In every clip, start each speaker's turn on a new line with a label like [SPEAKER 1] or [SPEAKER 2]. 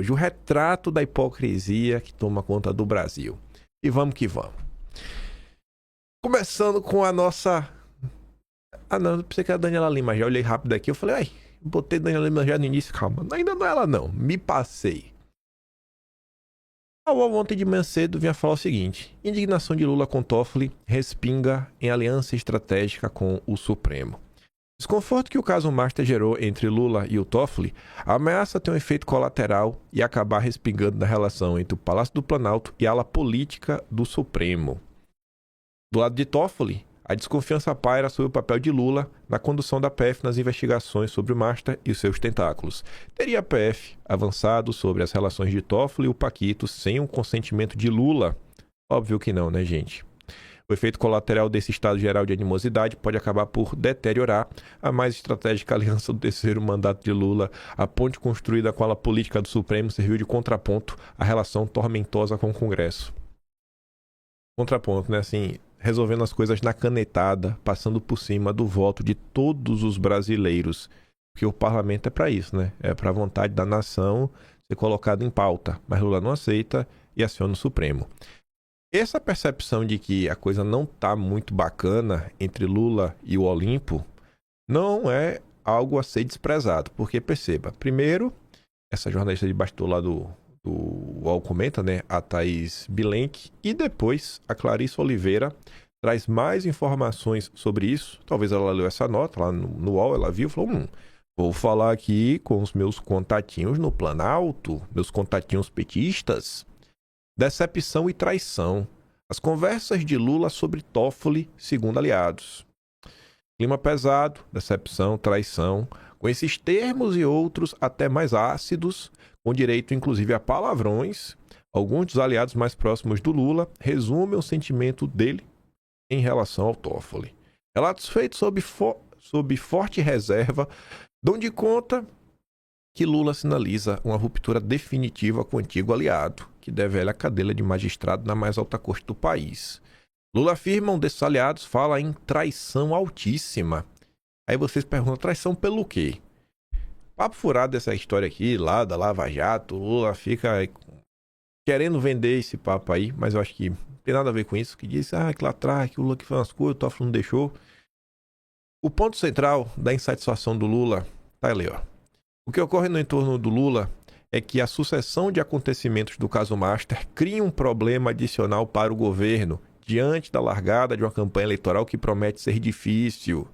[SPEAKER 1] Hoje, o retrato da hipocrisia que toma conta do Brasil. E vamos que vamos. Começando com a nossa... Ah, não, eu pensei que era a Daniela Lima. Já olhei rápido aqui, eu falei, ai, botei Daniela Lima já no início, calma. Ainda não é ela não, me passei. A UOL ontem de manhã cedo vinha falar o seguinte: indignação de Lula com Toffoli respinga em aliança estratégica com o Supremo. Desconforto que o caso Master gerou entre Lula e o Toffoli ameaça ter um efeito colateral e acabar respingando na relação entre o Palácio do Planalto e a ala política do Supremo. Do lado de Toffoli, a desconfiança paira sobre o papel de Lula na condução da PF nas investigações sobre o Master e seus tentáculos. Teria a PF avançado sobre as relações de Toffoli e o Paquito sem o consentimento de Lula? Óbvio que não, né, gente? O efeito colateral desse estado geral de animosidade pode acabar por deteriorar a mais estratégica aliança do terceiro mandato de Lula. A ponte construída com a ala política do Supremo serviu de contraponto à relação tormentosa com o Congresso. Contraponto, né? Assim, resolvendo as coisas na canetada, passando por cima do voto de todos os brasileiros. Porque o parlamento é para isso, né? É para a vontade da nação ser colocado em pauta. Mas Lula não aceita e aciona o Supremo. Essa percepção de que a coisa não tá muito bacana entre Lula e o Olimpo não é algo a ser desprezado. Porque, perceba, primeiro, essa jornalista de bastidor lá do UOL comenta, né, a Thaís Bilenque, e depois a Clarice Oliveira traz mais informações sobre isso. Talvez ela leu essa nota lá no UOL, ela viu e falou, vou falar aqui com os meus contatinhos no Planalto, meus contatinhos petistas. Decepção e traição. As conversas de Lula sobre Toffoli, segundo aliados. Clima pesado, decepção, traição. Com esses termos e outros até mais ácidos, com direito inclusive a palavrões, alguns dos aliados mais próximos do Lula resumem o sentimento dele em relação ao Toffoli. Relatos feitos sob forte reserva dão de conta que Lula sinaliza uma ruptura definitiva com o antigo aliado, que devela a cadeira de magistrado na mais alta corte do país. Lula afirma, um desses aliados fala em traição altíssima. Aí vocês perguntam, traição pelo quê? Papo furado dessa história aqui, lá da Lava Jato, Lula fica querendo vender esse papo aí, mas eu acho que não tem nada a ver com isso, que diz, que lá atrás, que o Lula que fez umas coisas, o Toffoli não deixou. O ponto central da insatisfação do Lula tá ali, ó. O que ocorre no entorno do Lula é que a sucessão de acontecimentos do caso Master cria um problema adicional para o governo, diante da largada de uma campanha eleitoral que promete ser difícil.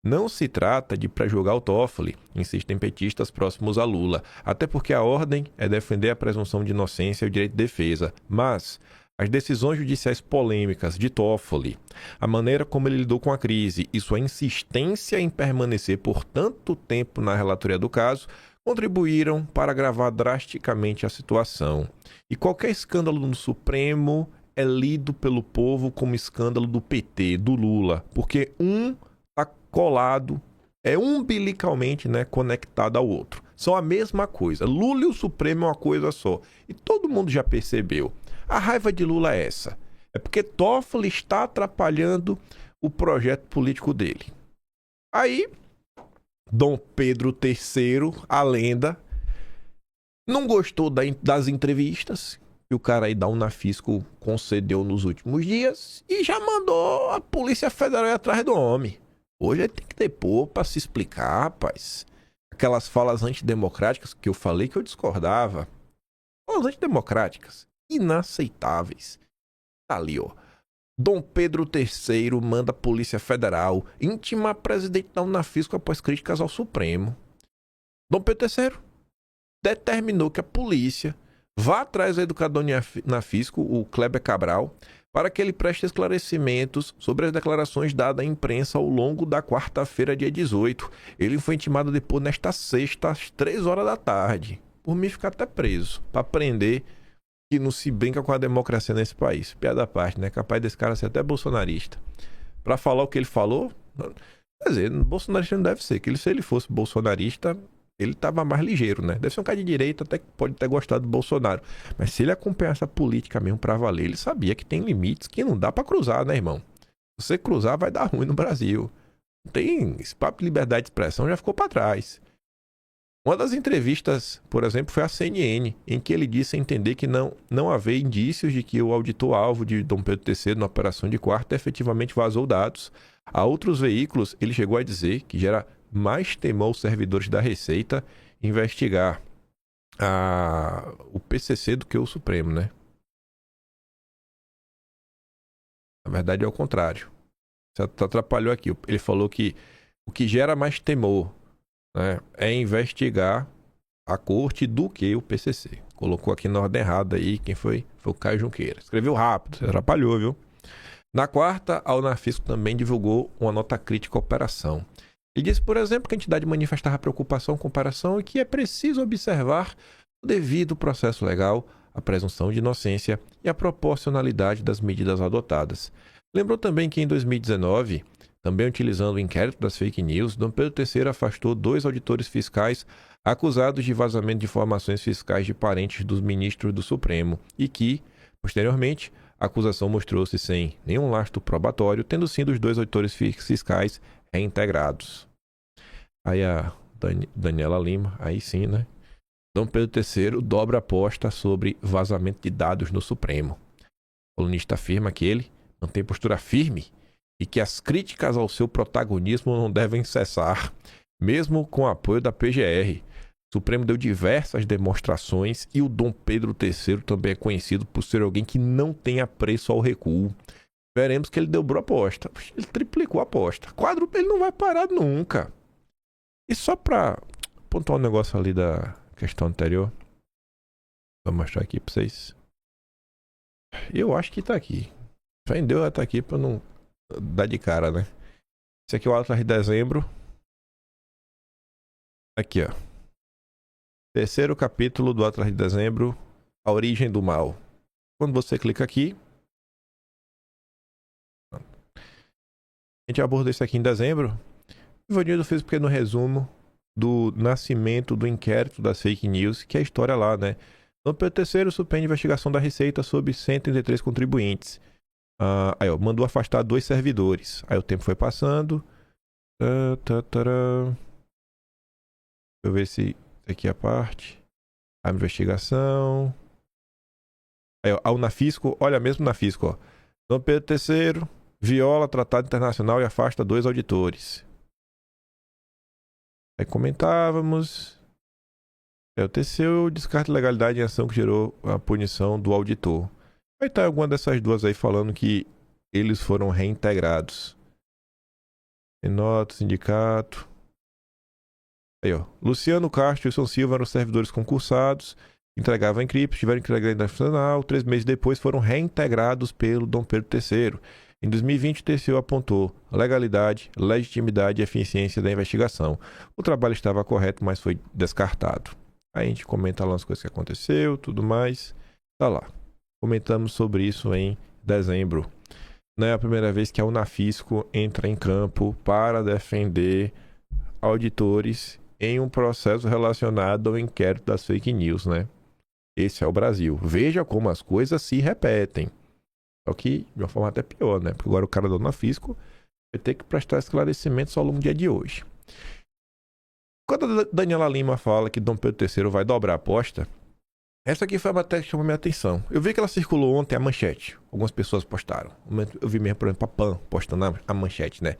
[SPEAKER 1] Não se trata de pré-julgar o Toffoli, insistem petistas próximos a Lula, até porque a ordem é defender a presunção de inocência e o direito de defesa. Mas as decisões judiciais polêmicas de Toffoli, a maneira como ele lidou com a crise e sua insistência em permanecer por tanto tempo na relatoria do caso, contribuíram para agravar drasticamente a situação. E qualquer escândalo no Supremo é lido pelo povo como escândalo do PT, do Lula, porque um está colado, é umbilicalmente, né, conectado ao outro. São a mesma coisa. Lula e o Supremo é uma coisa só. E todo mundo já percebeu. A raiva de Lula é essa. É porque Toffoli está atrapalhando o projeto político dele. Aí, Dom Pedro III, a lenda, não gostou das entrevistas que o cara aí da Unafisco concedeu nos últimos dias e já mandou a Polícia Federal ir atrás do homem. Hoje ele tem que depor para se explicar, rapaz. Aquelas falas antidemocráticas que eu falei que eu discordava. Falas antidemocráticas, inaceitáveis. Tá ali, ó. Dom Pedro III manda a Polícia Federal intimar presidente da Unafisco após críticas ao Supremo. Dom Pedro III determinou que a polícia vá atrás do educador Unafisco, o Kleber Cabral, para que ele preste esclarecimentos sobre as declarações dadas à imprensa ao longo da quarta-feira, dia 18. Ele foi intimado a depor nesta sexta, às 3 horas da tarde. Por mim, ficar até preso, para aprender que não se brinca com a democracia nesse país. Piada à parte, né? Capaz desse cara ser até bolsonarista. Para falar o que ele falou, quer dizer, bolsonarista não deve ser, que se ele fosse bolsonarista, ele estava mais ligeiro, né? Deve ser um cara de direita, até que pode ter gostado do Bolsonaro. Mas se ele acompanhasse a política mesmo pra valer, ele sabia que tem limites que não dá pra cruzar, né, irmão? Se você cruzar, vai dar ruim no Brasil. Não tem esse papo de liberdade de expressão, já ficou pra trás. Uma das entrevistas, por exemplo, foi à CNN, em que ele disse entender que não havia indícios de que o auditor-alvo de Dom Pedro III na Operação de Quarta efetivamente vazou dados. A outros veículos, ele chegou a dizer que gera mais temor aos servidores da Receita investigar o PCC do que o Supremo, né? Na verdade é o contrário. Você atrapalhou aqui. Ele falou que o que gera mais temor, né, é investigar a corte do que o PCC. Colocou aqui na ordem errada aí. Quem foi? Foi o Caio Junqueira. Escreveu rápido. Você atrapalhou, viu? Na quarta, a Unafisco também divulgou uma nota crítica à operação. Ele disse, por exemplo, que a entidade manifestava preocupação com a operação e que é preciso observar o devido processo legal, a presunção de inocência e a proporcionalidade das medidas adotadas. Lembrou também que em 2019, também utilizando o inquérito das fake news, Dom Pedro III afastou 2 auditores fiscais acusados de vazamento de informações fiscais de parentes dos ministros do Supremo e que, posteriormente, a acusação mostrou-se sem nenhum lastro probatório, tendo sido os 2 auditores fiscais reintegrados. Aí a Daniela Lima, aí sim, né? Dom Pedro III dobra a aposta sobre vazamento de dados no Supremo. O colunista afirma que ele mantém postura firme e que as críticas ao seu protagonismo não devem cessar, mesmo com o apoio da PGR. O Supremo deu diversas demonstrações e o Dom Pedro III também é conhecido por ser alguém que não tem apreço ao recuo. Veremos que ele dobrou a aposta. Ele triplicou a aposta. Quádruplo ele não vai parar nunca. E só para pontuar um negócio ali da questão anterior, vou mostrar aqui para vocês. Eu acho que tá aqui. Vendeu, tá aqui para não dar de cara, né? Esse aqui é o Atlas de dezembro. Aqui, ó. 3º capítulo do Atlas de dezembro, A Origem do Mal. Quando você clica aqui, a gente abordou isso aqui em dezembro. O Ivanildo fez um pequeno resumo do nascimento do inquérito das fake news, que é a história lá, né? Dom Pedro III suspende a investigação da Receita sobre 133 contribuintes. Aí, ó, mandou afastar 2 servidores. Aí o tempo foi passando. Deixa eu ver se aqui é a parte. A investigação. Aí, ó, a Unafisco, olha mesmo Unafisco, ó. Dom Pedro III viola tratado internacional e afasta 2 auditores. Aí comentávamos. O TCU descarta legalidade em ação que gerou a punição do auditor. Vai estar alguma dessas duas aí falando que eles foram reintegrados. Nota, sindicato. Aí, ó. Luciano Castro e Wilson Silva eram servidores concursados, entregavam encriptos, tiveram que entregar nacional. 3 meses depois foram reintegrados pelo Dom Pedro III. Em 2020, o TCU apontou legalidade, legitimidade e eficiência da investigação. O trabalho estava correto, mas foi descartado. Aí a gente comenta lá as coisas que aconteceu, tudo mais. Tá lá. Comentamos sobre isso em dezembro. Não é a primeira vez que a Unafisco entra em campo para defender auditores em um processo relacionado ao inquérito das fake news, né? Esse é o Brasil. Veja como as coisas se repetem. Só que de uma forma até pior, né? Porque agora o cara da Unafisco vai ter que prestar esclarecimentos ao longo do dia de hoje. Quando a Daniela Lima fala que Dom Pedro III vai dobrar a aposta, essa aqui foi a matéria que chamou minha atenção. Eu vi que ela circulou ontem a manchete. Algumas pessoas postaram. Eu vi mesmo, por exemplo, a PAN postando a manchete, né?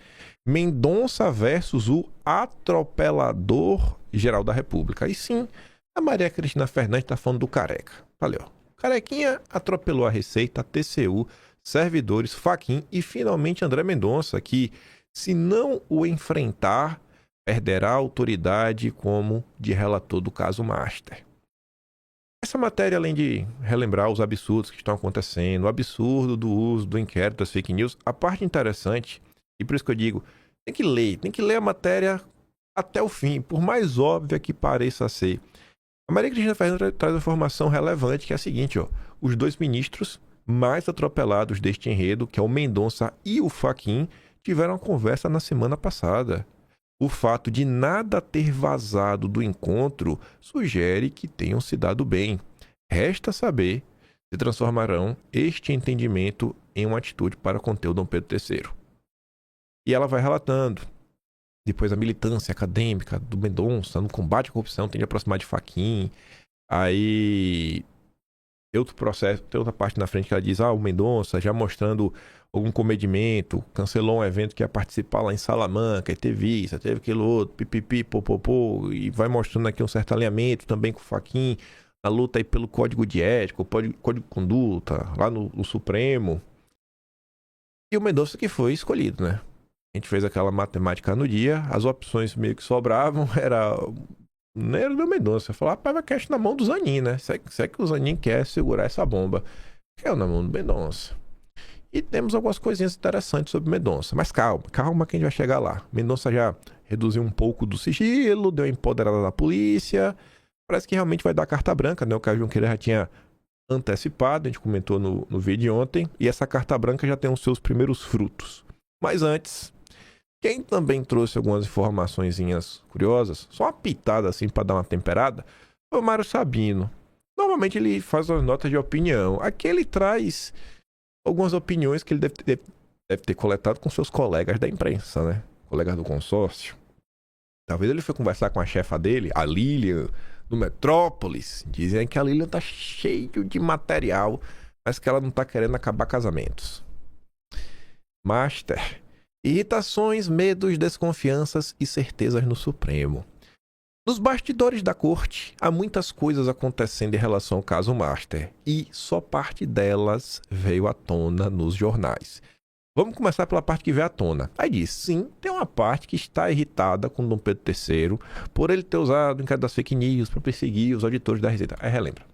[SPEAKER 1] Mendonça versus o atropelador geral da República. Aí sim, a Maria Cristina Fernandes tá falando do Careca. Valeu. Carequinha atropelou a Receita, a TCU, servidores, Fachin e finalmente André Mendonça, que, se não o enfrentar, perderá a autoridade como de relator do caso Master. Essa matéria, além de relembrar os absurdos que estão acontecendo, o absurdo do uso do inquérito das fake news, a parte interessante, e por isso que eu digo, tem que ler a matéria até o fim, por mais óbvia que pareça ser. A Maria Cristina Fernandes traz uma informação relevante, que é a seguinte, ó, os 2 ministros mais atropelados deste enredo, que é o Mendonça e o Fachin, tiveram uma conversa na semana passada. O fato de nada ter vazado do encontro sugere que tenham se dado bem. Resta saber se transformarão este entendimento em uma atitude para conter o Dom Pedro III. E ela vai relatando. Depois a militância acadêmica do Mendonça no combate à corrupção tende a aproximar de Fachin. Aí outro processo, tem outra parte na frente que ela diz, o Mendonça já mostrando algum comedimento, cancelou um evento que ia participar lá em Salamanca, e teve isso, teve aquilo outro, pipipi, popopô, e vai mostrando aqui um certo alinhamento também com o Fachin, na luta aí pelo código de ética, o código de conduta, lá no Supremo. E o Mendonça que foi escolhido, né? A gente fez aquela matemática no dia, as opções meio que sobravam, não era do Mendonça. Eu falava, vai cash na mão do Zanin, né? Se é que o Zanin quer segurar essa bomba. Caiu na mão do Mendonça. E temos algumas coisinhas interessantes sobre o Mendonça. Mas calma que a gente vai chegar lá. Mendonça já reduziu um pouco do sigilo, deu uma empoderada da polícia. Parece que realmente vai dar carta branca, né? O Caio Junqueira já tinha antecipado, a gente comentou no vídeo de ontem. E essa carta branca já tem os seus primeiros frutos. Mas antes, quem também trouxe algumas informaçõezinhas curiosas, só uma pitada assim para dar uma temperada, foi o Mário Sabino. Normalmente ele faz umas notas de opinião. Aqui ele traz algumas opiniões que ele deve ter coletado com seus colegas da imprensa, né? Colegas do consórcio. Talvez ele foi conversar com a chefa dele, a Lilian, do Metrópolis. Dizem que a Lilian tá cheio de material, mas que ela não tá querendo acabar casamentos. Master. Irritações, medos, desconfianças e certezas no Supremo. Nos bastidores da corte, há muitas coisas acontecendo em relação ao caso Master, e só parte delas veio à tona nos jornais. Vamos começar pela parte que veio à tona. Aí diz, sim, tem uma parte que está irritada com Dom Pedro III por ele ter usado o inquérito das fake news para perseguir os auditores da Receita. Aí relembra.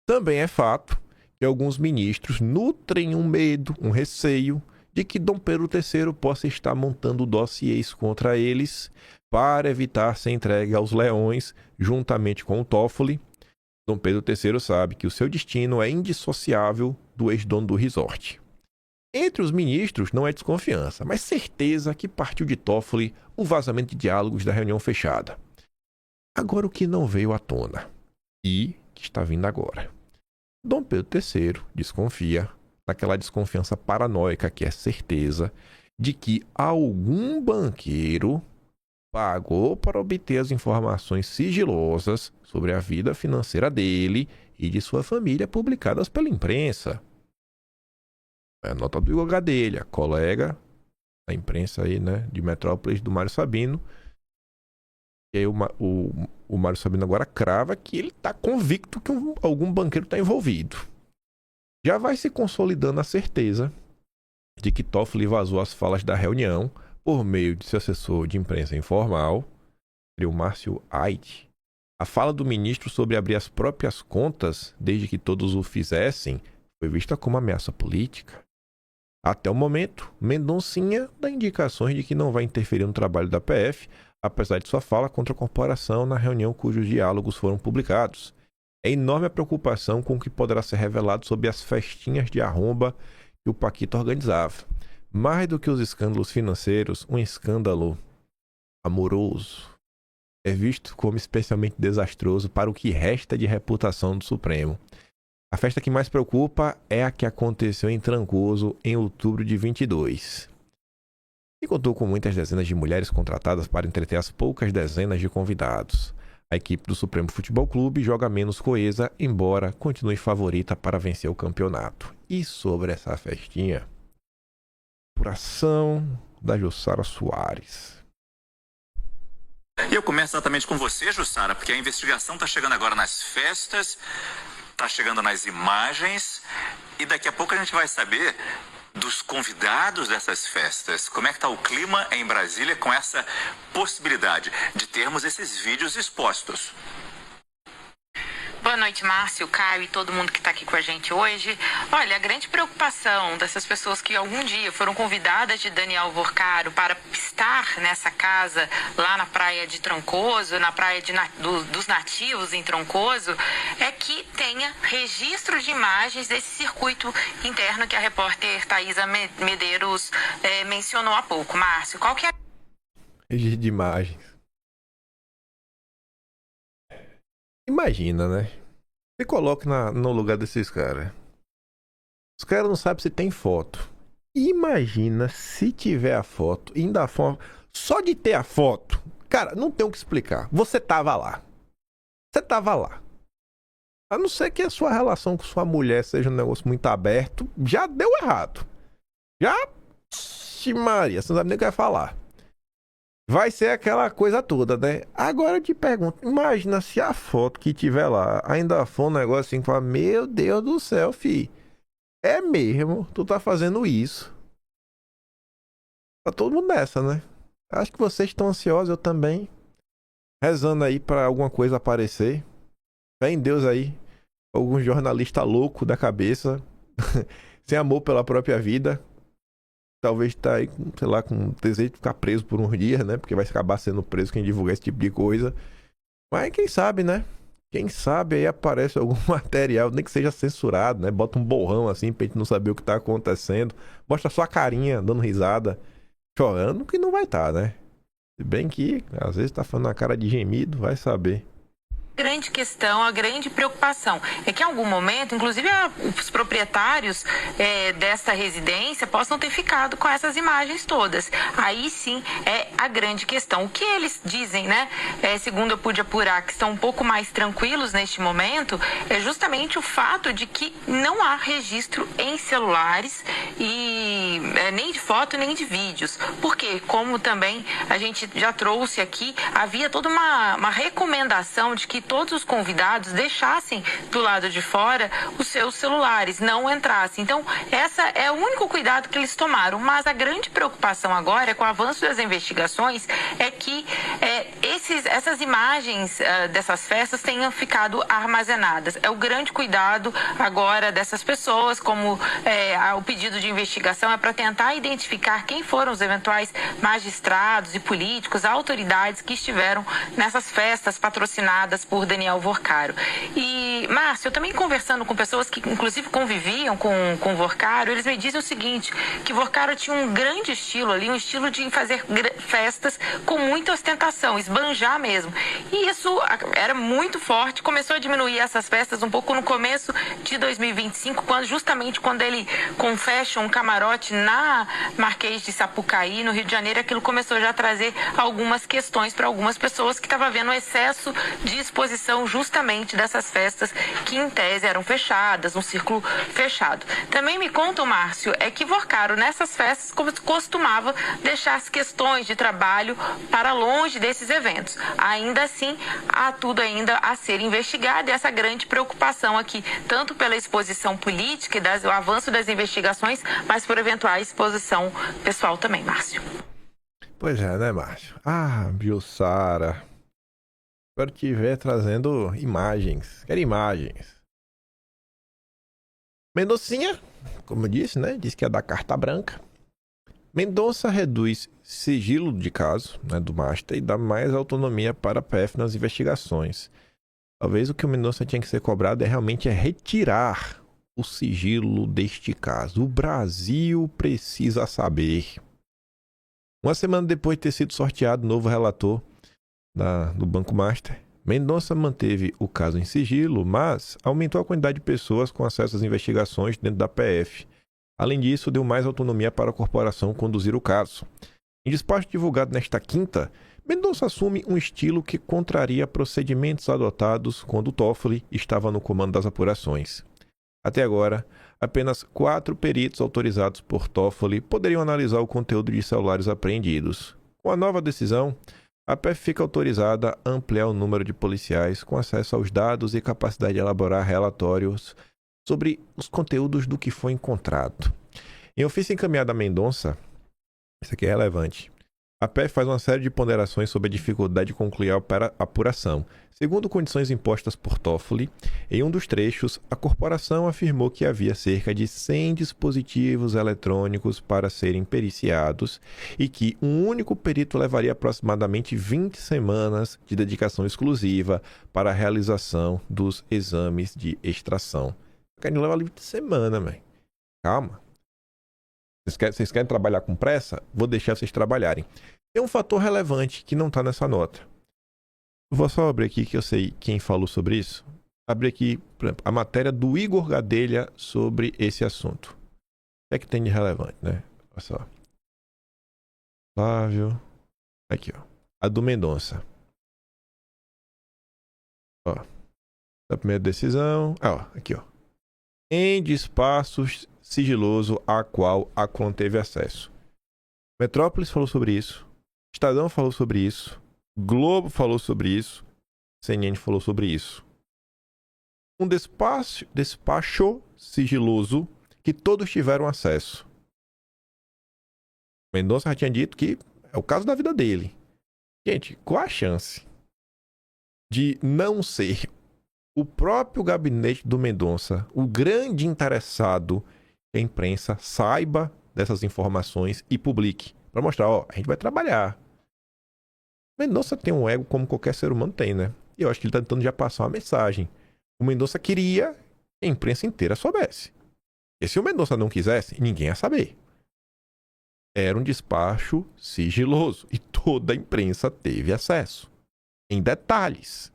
[SPEAKER 1] Também é fato que alguns ministros nutrem um medo, um receio, de que Dom Pedro III possa estar montando dossiês contra eles para evitar ser entregue aos leões juntamente com o Toffoli. Dom Pedro III sabe que o seu destino é indissociável do ex-dono do resort. Entre os ministros não é desconfiança, mas certeza que partiu de Toffoli o vazamento de diálogos da reunião fechada. Agora o que não veio à tona e que está vindo agora. Dom Pedro III desconfia, naquela desconfiança paranoica que é certeza, de que algum banqueiro pagou para obter as informações sigilosas sobre a vida financeira dele e de sua família publicadas pela imprensa. É a nota do Igor Gadelha, colega da imprensa aí, né, de Metrópolis, do Mário Sabino. E aí o Mário Sabino agora crava que ele está convicto que algum banqueiro está envolvido. Já vai se consolidando a certeza de que Toffoli vazou as falas da reunião por meio de seu assessor de imprensa informal, o Márcio Aide. A fala do ministro sobre abrir as próprias contas, desde que todos o fizessem, foi vista como ameaça política. Até o momento, Mendoncinha dá indicações de que não vai interferir no trabalho da PF, apesar de sua fala contra a corporação na reunião cujos diálogos foram publicados. É enorme a preocupação com o que poderá ser revelado sobre as festinhas de arromba que o Paquito organizava. Mais do que os escândalos financeiros, um escândalo amoroso é visto como especialmente desastroso para o que resta de reputação do Supremo. A festa que mais preocupa é a que aconteceu em Trancoso em outubro de 22. E contou com muitas dezenas de mulheres contratadas para entreter as poucas dezenas de convidados. A equipe do Supremo Futebol Clube joga menos coesa, embora continue favorita para vencer o campeonato. E sobre essa festinha? Apuração da Jussara Soares.
[SPEAKER 2] E eu começo exatamente com você, Jussara, porque a investigação está chegando agora nas festas, está chegando nas imagens, e daqui a pouco a gente vai saber dos convidados dessas festas. Como é que está o clima em Brasília com essa possibilidade de termos esses vídeos expostos?
[SPEAKER 3] Boa noite, Márcio, Caio e todo mundo que está aqui com a gente hoje. Olha, a grande preocupação dessas pessoas que algum dia foram convidadas de Daniel Vorcaro para estar nessa casa lá na praia de Trancoso, na praia dos nativos em Trancoso, é que tenha registro de imagens desse circuito interno que a repórter Thaisa Medeiros mencionou há pouco. Márcio, qual que é?
[SPEAKER 1] Registro de imagens. Imagina, né? Se coloque no lugar desses caras. Os caras não sabem se tem foto. Imagina se tiver a foto, ainda Só de ter a foto, cara, não tem o que explicar. Você tava lá. Você tava lá. A não ser que a sua relação com sua mulher seja um negócio muito aberto, já deu errado. Já, Maria, você não sabe nem o que vai falar. Vai ser aquela coisa toda, né? Agora eu te pergunto, imagina se a foto que tiver lá ainda for um negócio assim que fala, meu Deus do céu, fi. É mesmo, tu tá fazendo isso. Tá todo mundo nessa, né? Acho que vocês estão ansiosos, eu também. Rezando aí pra alguma coisa aparecer. Fé em Deus aí. Algum jornalista louco da cabeça. Sem amor pela própria vida. Talvez tá aí, sei lá, com desejo de ficar preso por uns dias, né? Porque vai acabar sendo preso quem divulgar esse tipo de coisa. Mas quem sabe, né? Quem sabe aí aparece algum material, nem que seja censurado, né? Bota um borrão assim pra gente não saber o que tá acontecendo. Mostra só a carinha, dando risada, chorando, que não vai estar, né? Se bem que, às vezes tá falando a cara de gemido, vai saber.
[SPEAKER 3] Grande questão, a grande preocupação é que em algum momento, inclusive os proprietários desta residência possam ter ficado com essas imagens todas. Aí sim é a grande questão. O que eles dizem, né, segundo eu pude apurar, que estão um pouco mais tranquilos neste momento, é justamente o fato de que não há registro em celulares e nem de foto nem de vídeos. Porque, como também a gente já trouxe aqui, havia toda uma recomendação de que todos os convidados deixassem do lado de fora os seus celulares, não entrassem. Então, essa é o único cuidado que eles tomaram. Mas a grande preocupação agora, com o avanço das investigações, é que essas imagens dessas festas tenham ficado armazenadas. É o grande cuidado agora dessas pessoas, como o pedido de investigação é para tentar identificar quem foram os eventuais magistrados e políticos, autoridades que estiveram nessas festas patrocinadas por Daniel Vorcaro. E, Márcio, eu também conversando com pessoas que inclusive conviviam com Vorcaro, eles me dizem o seguinte, que Vorcaro tinha um grande estilo ali, um estilo de fazer festas com muita ostentação, esbanjar mesmo. E isso era muito forte, começou a diminuir essas festas um pouco no começo de 2025, justamente quando ele fecha um camarote na Marquês de Sapucaí, no Rio de Janeiro, aquilo começou já a trazer algumas questões para algumas pessoas que estavam vendo o excesso de exposição justamente dessas festas que em tese eram fechadas, um círculo fechado. Também me conta, Márcio, é que Vorcaro nessas festas costumava deixar as questões de trabalho para longe desses eventos. Ainda assim, há tudo ainda a ser investigado e essa grande preocupação aqui, tanto pela exposição política e o avanço das investigações, mas por eventual exposição pessoal também, Márcio.
[SPEAKER 1] Pois é, né, Márcio? Ah, Jussara. Espero que estiver trazendo imagens. Quero imagens. Mendoncinha, como eu disse, né? Disse que ia dar carta branca. Mendonça reduz sigilo de caso, né, do Master e dá mais autonomia para a PF nas investigações. Talvez o que o Mendonça tinha que ser cobrado realmente retirar o sigilo deste caso. O Brasil precisa saber. Uma semana depois de ter sido sorteado novo relator do Banco Master, Mendonça manteve o caso em sigilo, mas aumentou a quantidade de pessoas com acesso às investigações dentro da PF. Além disso, deu mais autonomia para a corporação conduzir o caso. Em despacho divulgado nesta quinta, Mendonça assume um estilo que contraria procedimentos adotados quando Toffoli estava no comando das apurações. Até agora, apenas 4 peritos autorizados por Toffoli poderiam analisar o conteúdo de celulares apreendidos. Com a nova decisão, a PF fica autorizada a ampliar o número de policiais com acesso aos dados e capacidade de elaborar relatórios sobre os conteúdos do que foi encontrado. Em ofício encaminhado a Mendonça, isso aqui é relevante, a PF faz uma série de ponderações sobre a dificuldade de concluir a apuração. Segundo condições impostas por Toffoli, em um dos trechos, a corporação afirmou que havia cerca de 100 dispositivos eletrônicos para serem periciados e que um único perito levaria aproximadamente 20 semanas de dedicação exclusiva para a realização dos exames de extração. Querem levar 20 semanas, velho. Calma. Vocês querem trabalhar com pressa? Vou deixar vocês trabalharem. Tem um fator relevante que não está nessa nota. Vou só abrir aqui que eu sei quem falou sobre isso. Abrir aqui a matéria do Igor Gadelha sobre esse assunto. O que é que tem de relevante, né? Olha só. Flávio. Aqui, ó. A do Mendonça. Ó. A primeira decisão. Ó, aqui, ó. Em despacho sigiloso a qual a Conn teve acesso. Metrópolis falou sobre isso. Estadão falou sobre isso. Globo falou sobre isso. CNN falou sobre isso. Um despacho sigiloso que todos tiveram acesso. Mendonça já tinha dito que é o caso da vida dele. Gente, qual a chance de não ser o próprio gabinete do Mendonça, o grande interessado que a imprensa saiba dessas informações e publique? Para mostrar, ó, a gente vai trabalhar. Mendonça tem um ego como qualquer ser humano tem, né? E eu acho que ele tá tentando já passar uma mensagem. O Mendonça queria que a imprensa inteira soubesse. E se o Mendonça não quisesse, ninguém ia saber. Era um despacho sigiloso e toda a imprensa teve acesso. Em detalhes.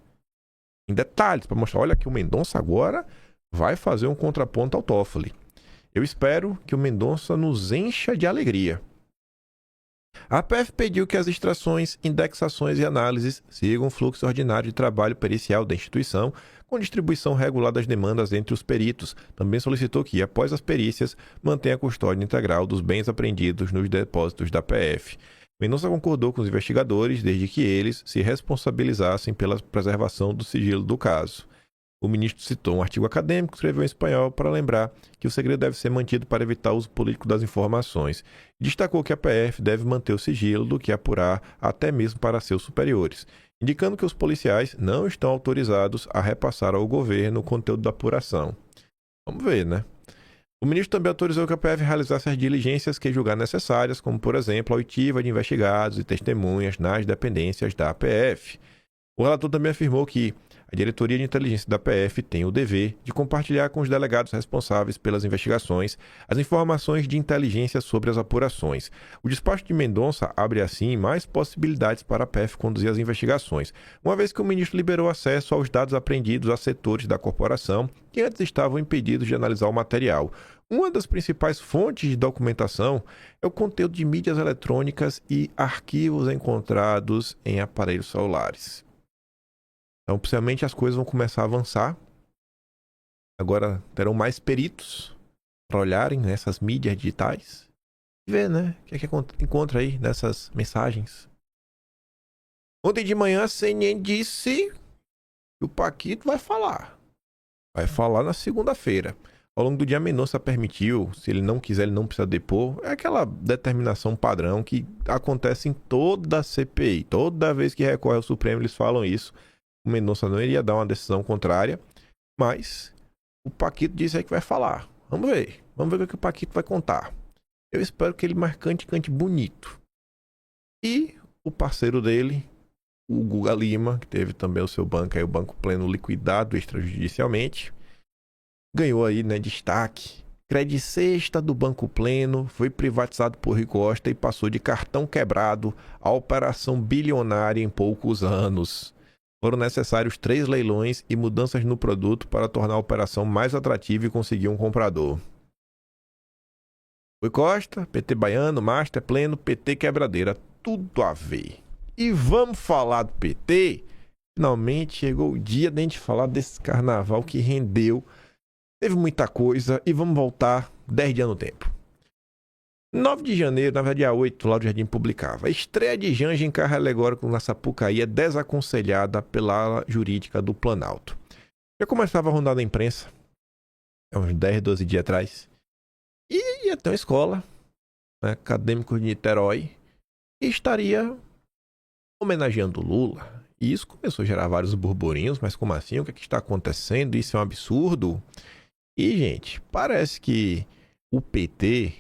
[SPEAKER 1] Em detalhes, para mostrar, olha que o Mendonça agora vai fazer um contraponto ao Toffoli. Eu espero que o Mendonça nos encha de alegria. A PF pediu que as extrações, indexações e análises sigam o fluxo ordinário de trabalho pericial da instituição, com distribuição regular das demandas entre os peritos. Também solicitou que, após as perícias, mantenha a custódia integral dos bens apreendidos nos depósitos da PF. Mendonça concordou com os investigadores, desde que eles se responsabilizassem pela preservação do sigilo do caso. O ministro citou um artigo acadêmico que escreveu em espanhol para lembrar que o segredo deve ser mantido para evitar o uso político das informações. Destacou que a PF deve manter o sigilo do que apurar até mesmo para seus superiores, indicando que os policiais não estão autorizados a repassar ao governo o conteúdo da apuração. Vamos ver, né? O ministro também autorizou que a PF realizasse as diligências que julgar necessárias, como, por exemplo, a oitiva de investigados e testemunhas nas dependências da PF. O relator também afirmou que a Diretoria de Inteligência da PF tem o dever de compartilhar com os delegados responsáveis pelas investigações as informações de inteligência sobre as apurações. O despacho de Mendonça abre, assim, mais possibilidades para a PF conduzir as investigações, uma vez que o ministro liberou acesso aos dados apreendidos a setores da corporação que antes estavam impedidos de analisar o material. Uma das principais fontes de documentação é o conteúdo de mídias eletrônicas e arquivos encontrados em aparelhos celulares. Então, possivelmente, as coisas vão começar a avançar. Agora terão mais peritos para olharem nessas mídias digitais e ver, né, o que é que encontra aí nessas mensagens. Ontem de manhã, a CNN disse que o Paquito vai falar. Vai falar na segunda-feira. Ao longo do dia, a Mendonça permitiu, se ele não quiser, ele não precisa depor. É aquela determinação padrão que acontece em toda a CPI. Toda vez que recorre ao Supremo, eles falam isso. O Mendonça não iria dar uma decisão contrária, mas o Paquito disse aí que vai falar. Vamos ver o que o Paquito vai contar. Eu espero que ele cante bonito. E o parceiro dele, o Guga Lima, que teve também o seu banco aí, o Banco Pleno liquidado extrajudicialmente, ganhou aí, né, destaque. Crédito Sexta do Banco Pleno foi privatizado por Rui Costa e passou de cartão quebrado a operação bilionária em poucos anos. Foram necessários 3 leilões e mudanças no produto para tornar a operação mais atrativa e conseguir um comprador. Rui Costa, PT baiano, Master, Pleno, PT quebradeira, tudo a ver. E vamos falar do PT? Finalmente chegou o dia de a gente falar desse carnaval que rendeu, teve muita coisa e vamos voltar 10 dias no tempo. 9 de janeiro, na verdade dia 8, lá do Jardim publicava: a estreia de Janja em carro alegórico na Sapucaí é desaconselhada pela ala jurídica do Planalto. Já começava a rondar na imprensa, uns 10, 12 dias atrás, e ia ter uma escola, né, acadêmico de Niterói, e estaria homenageando Lula. E isso começou a gerar vários burburinhos, mas como assim? O que é que está acontecendo? Isso é um absurdo? E, gente, parece que o PT,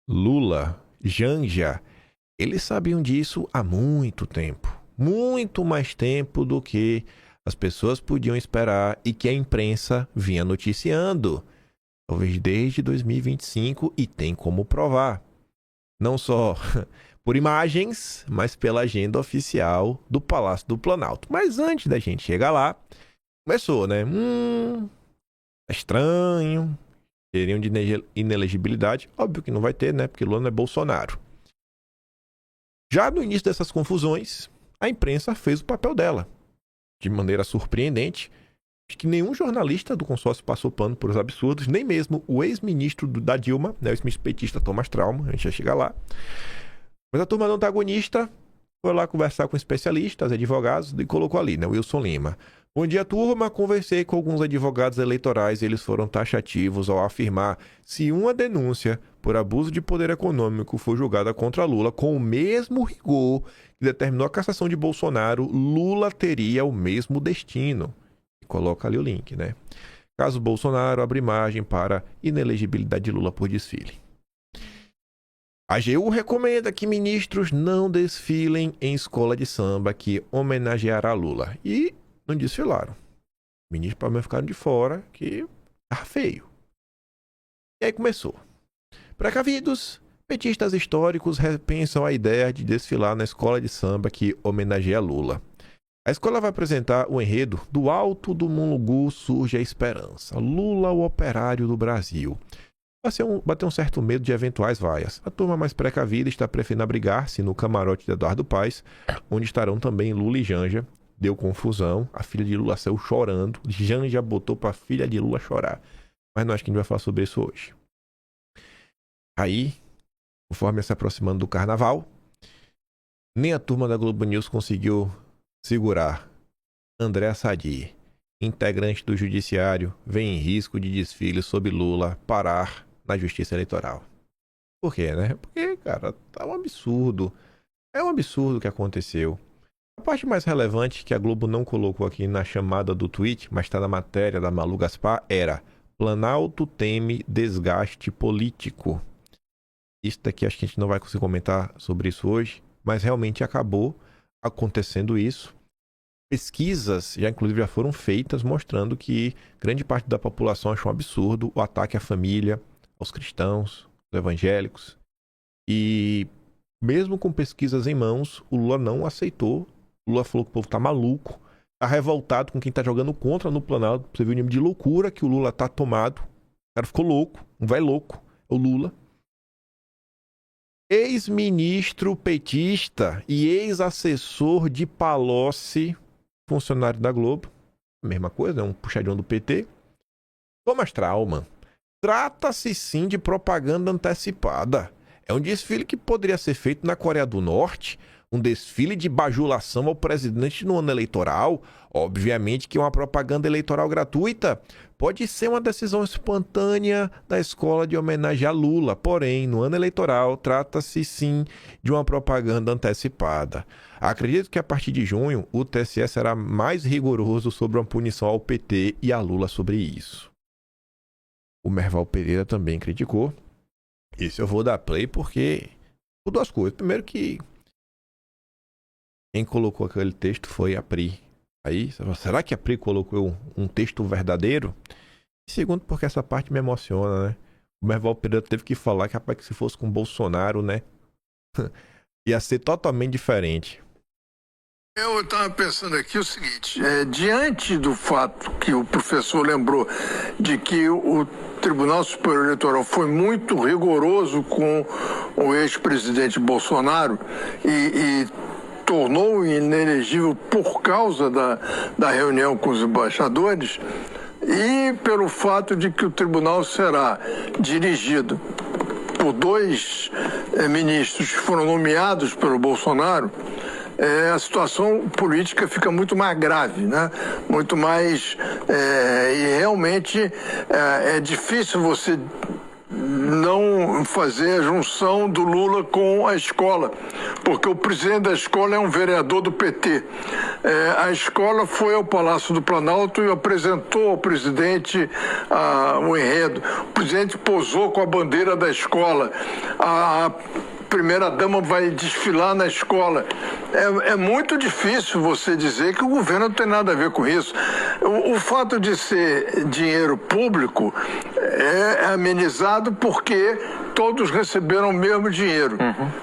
[SPEAKER 1] Lula, Janja, eles sabiam disso há muito tempo. Muito mais tempo do que as pessoas podiam esperar e que a imprensa vinha noticiando. Talvez desde 2025, e tem como provar. Não só por imagens, mas pela agenda oficial do Palácio do Planalto. Mas antes da gente chegar lá, começou, né? Tá estranho. Teriam de inelegibilidade. Óbvio que não vai ter, né? Porque Lula não é Bolsonaro. Já no início dessas confusões, a imprensa fez o papel dela. De maneira surpreendente, que nenhum jornalista do consórcio passou pano por os absurdos, nem mesmo o ex-ministro da Dilma, né, o ex-ministro petista Thomas Trauma, a gente vai chegar lá. Mas a turma do antagonista foi lá conversar com especialistas, advogados, e colocou ali, né, Wilson Lima. Bom dia, turma. Conversei com alguns advogados eleitorais e eles foram taxativos ao afirmar: se uma denúncia por abuso de poder econômico for julgada contra Lula com o mesmo rigor que determinou a cassação de Bolsonaro, Lula teria o mesmo destino. E coloca ali o link, né? Caso Bolsonaro abra margem para inelegibilidade de Lula por desfile. A AGU recomenda que ministros não desfilem em escola de samba que homenageará Lula. E não desfilaram. Ministros para mim ficaram de fora, que tá feio. E aí começou. Precavidos, petistas históricos repensam a ideia de desfilar na escola de samba que homenageia Lula. A escola vai apresentar o enredo Do Alto do Mulungu Surge a Esperança. Lula, o operário do Brasil. Bateu um certo medo de eventuais vaias. A turma mais precavida está preferindo abrigar-se no camarote de Eduardo Paes, onde estarão também Lula e Janja. Deu confusão, a filha de Lula saiu chorando, Janja botou pra filha de Lula chorar. Mas não acho que a gente vai falar sobre isso hoje. Aí, conforme se aproximando do carnaval, nem a turma da Globo News conseguiu segurar. André Sadi, integrante do judiciário, vem em risco de desfile sob Lula parar na justiça eleitoral. Por quê, né? Porque, cara, tá um absurdo. É um absurdo o que aconteceu. A parte mais relevante que a Globo não colocou aqui na chamada do tweet, mas está na matéria da Malu Gaspar, era: Planalto teme desgaste político. Isso daqui acho que a gente não vai conseguir comentar sobre isso hoje, mas realmente acabou acontecendo isso. Pesquisas inclusive já foram feitas mostrando que grande parte da população achou um absurdo o ataque à família, aos cristãos, aos evangélicos. E mesmo com pesquisas em mãos, o Lula não aceitou. O Lula falou que o povo tá maluco, tá revoltado com quem tá jogando contra no Planalto. Você viu o nível de loucura que o Lula tá tomado. O cara ficou louco, um velho louco, é o Lula. Ex-ministro petista e ex-assessor de Palocci, funcionário da Globo, mesma coisa, é um puxadinho do PT. Thomas Trauma. Trata-se sim de propaganda antecipada. É um desfile que poderia ser feito na Coreia do Norte, um desfile de bajulação ao presidente no ano eleitoral. Obviamente que uma propaganda eleitoral gratuita pode ser uma decisão espontânea da escola de homenagem a Lula. Porém, no ano eleitoral, trata-se sim de uma propaganda antecipada. Acredito que a partir de junho, o TSE será mais rigoroso sobre uma punição ao PT e a Lula sobre isso. O Merval Pereira também criticou. Isso eu vou dar play porque... por duas coisas. Primeiro que quem colocou aquele texto foi a Pri. Aí, será que a Pri colocou um texto verdadeiro? E segundo, porque essa parte me emociona, né? O Merval Pereira teve que falar que, rapaz, que se fosse com o Bolsonaro, né? Ia ser totalmente diferente.
[SPEAKER 4] Eu estava pensando aqui o seguinte, diante do fato que o professor lembrou de que o Tribunal Superior Eleitoral foi muito rigoroso com o ex-presidente Bolsonaro e tornou-o inelegível por causa da reunião com os embaixadores, e pelo fato de que o tribunal será dirigido por dois ministros que foram nomeados pelo Bolsonaro, a situação política fica muito mais grave, né? Muito mais... e realmente é difícil você não fazer a junção do Lula com a escola, porque o presidente da escola é um vereador do PT. A escola foi ao Palácio do Planalto e apresentou ao presidente o enredo. O presidente posou com a bandeira da escola. A primeira-dama vai desfilar na escola. É muito difícil você dizer que o governo não tem nada a ver com isso. O fato de ser dinheiro público é amenizado porque todos receberam o mesmo dinheiro.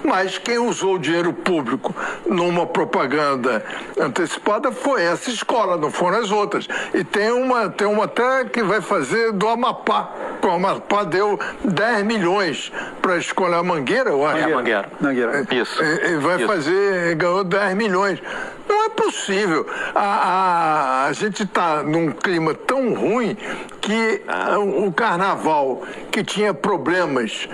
[SPEAKER 4] Mas quem usou o dinheiro público numa propaganda antecipada foi essa escola, não foram as outras. E tem uma até que vai fazer do Amapá. o Amapá deu 10 milhões para a escola Mangueira, eu acho.
[SPEAKER 5] Mangueira. Isso.
[SPEAKER 4] Ganhou 10 milhões. Não é possível. A gente está num clima tão ruim que o carnaval, que tinha problemas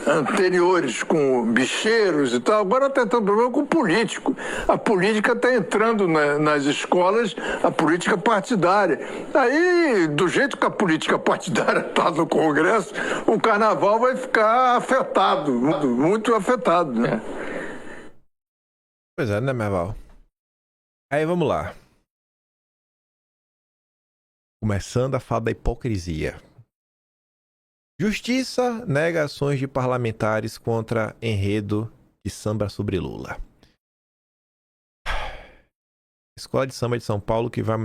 [SPEAKER 4] anteriores com bicheiros e tal, agora está tendo problema com político. A política está entrando nas escolas, a política partidária. Aí, do jeito que a política partidária está no Congresso, o carnaval vai ficar afetado, muito afetado, né?
[SPEAKER 1] Pois é, né, Merval? Aí, vamos lá. Começando a falar da hipocrisia. Justiça nega ações de parlamentares contra enredo de samba sobre Lula. Escola de Samba de São Paulo, que vai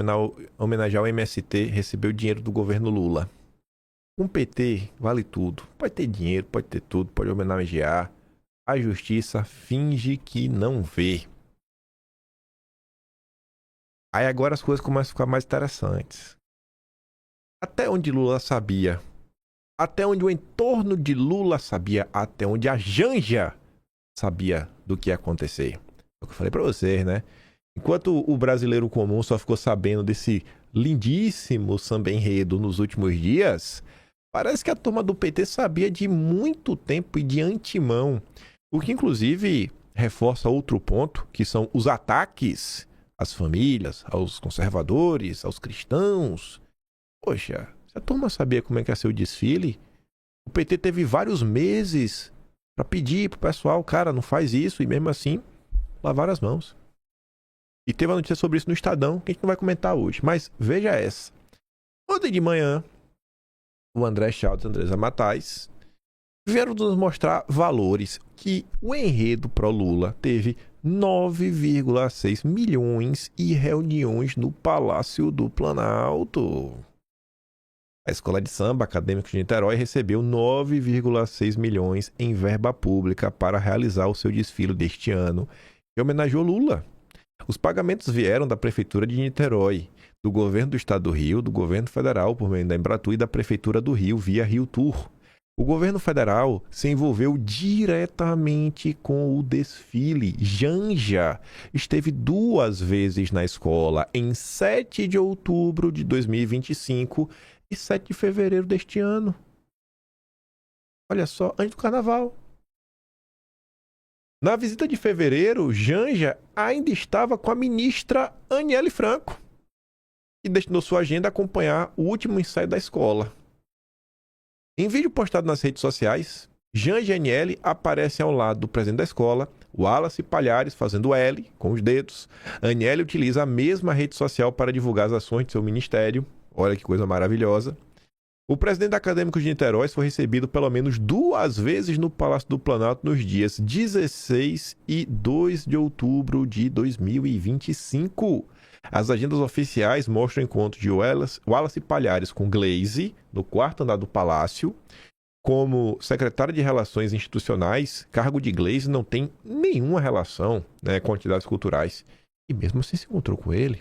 [SPEAKER 1] homenagear o MST, recebeu dinheiro do governo Lula. Um PT vale tudo. Pode ter dinheiro, pode ter tudo, pode homenagear. A justiça finge que não vê. Aí agora as coisas começam a ficar mais interessantes. Até onde Lula sabia, até onde o entorno de Lula sabia, até onde a Janja sabia do que ia acontecer. É o que eu falei pra vocês, né? Enquanto o brasileiro comum só ficou sabendo desse lindíssimo samba enredo nos últimos dias, parece que a turma do PT sabia de muito tempo e de antemão. O que inclusive reforça outro ponto, que são os ataques às famílias, aos conservadores, aos cristãos. Poxa, se a turma sabia como é que ia ser o desfile, o PT teve vários meses para pedir pro pessoal, cara, não faz isso, e mesmo assim, lavaram as mãos. E teve uma notícia sobre isso no Estadão, que a gente não vai comentar hoje. Mas veja essa. Ontem de manhã, o André Chaltz e a Andresa Matais vieram nos mostrar valores que o enredo pró-Lula teve 9,6 milhões em reuniões no Palácio do Planalto. A Escola de Samba Acadêmicos de Niterói recebeu 9,6 milhões em verba pública para realizar o seu desfile deste ano, que homenageou Lula. Os pagamentos vieram da Prefeitura de Niterói, do Governo do Estado do Rio, do Governo Federal por meio da Embratur e da Prefeitura do Rio via Rio Tour. O governo federal se envolveu diretamente com o desfile. Janja esteve 2 vezes na escola, em 7 de outubro de 2025 e 7 de fevereiro deste ano. Olha só, antes do carnaval. Na visita de fevereiro, Janja ainda estava com a ministra Aniele Franco, que destinou sua agenda a acompanhar o último ensaio da escola. Em vídeo postado nas redes sociais, Janja e Aniele aparecem ao lado do presidente da escola, Wallace Palhares, fazendo L com os dedos. Aniele utiliza a mesma rede social para divulgar as ações de seu ministério. Olha que coisa maravilhosa. O presidente da Acadêmicos de Niterói foi recebido pelo menos 2 vezes no Palácio do Planalto nos dias 16 e 2 de outubro de 2025. As agendas oficiais mostram o encontro de Wallace Palhares com Gleisi, no 4º andar do Palácio. Como secretário de Relações Institucionais, cargo de Gleisi não tem nenhuma relação, com atividades culturais. E mesmo assim se encontrou com ele.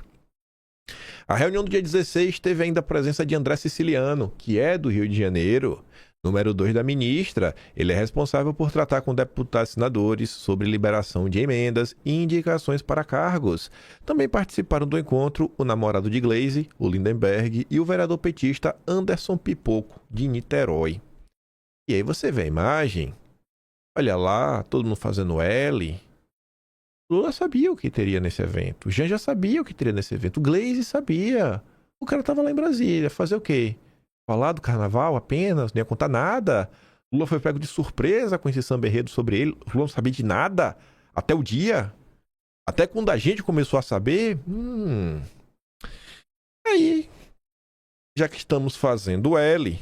[SPEAKER 1] A reunião do dia 16 teve ainda a presença de André Siciliano, que é do Rio de Janeiro, número 2 da ministra. Ele é responsável por tratar com deputados e senadores sobre liberação de emendas e indicações para cargos. Também participaram do encontro o namorado de Gleisi, o Lindenberg, e o vereador petista Anderson Pipoco, de Niterói. E aí você vê a imagem, olha lá, todo mundo fazendo L. Lula sabia o que teria nesse evento. Janja sabia o que teria nesse evento. Gleisi sabia. O cara tava lá em Brasília. Fazer o quê? Falar do carnaval apenas? Não ia contar nada? Lula foi pego de surpresa com esse samba enredo sobre ele. Lula não sabia de nada. Até o dia. Até quando a gente começou a saber. Aí, já que estamos fazendo L,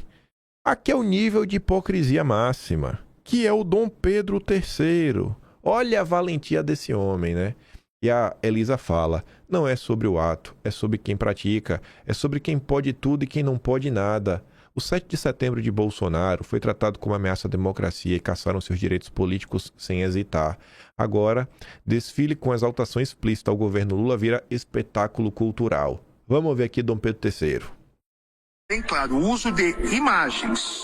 [SPEAKER 1] aqui é o nível de hipocrisia máxima, que é o Dom Pedro III. Olha a valentia desse homem, né? E a Elisa fala, não é sobre o ato, é sobre quem pratica, é sobre quem pode tudo e quem não pode nada. O 7 de setembro de Bolsonaro foi tratado como ameaça à democracia e caçaram seus direitos políticos sem hesitar. Agora, desfile com exaltação explícita ao governo Lula vira espetáculo cultural. Vamos ver aqui Dom Pedro III.
[SPEAKER 4] Bem claro, o uso de imagens,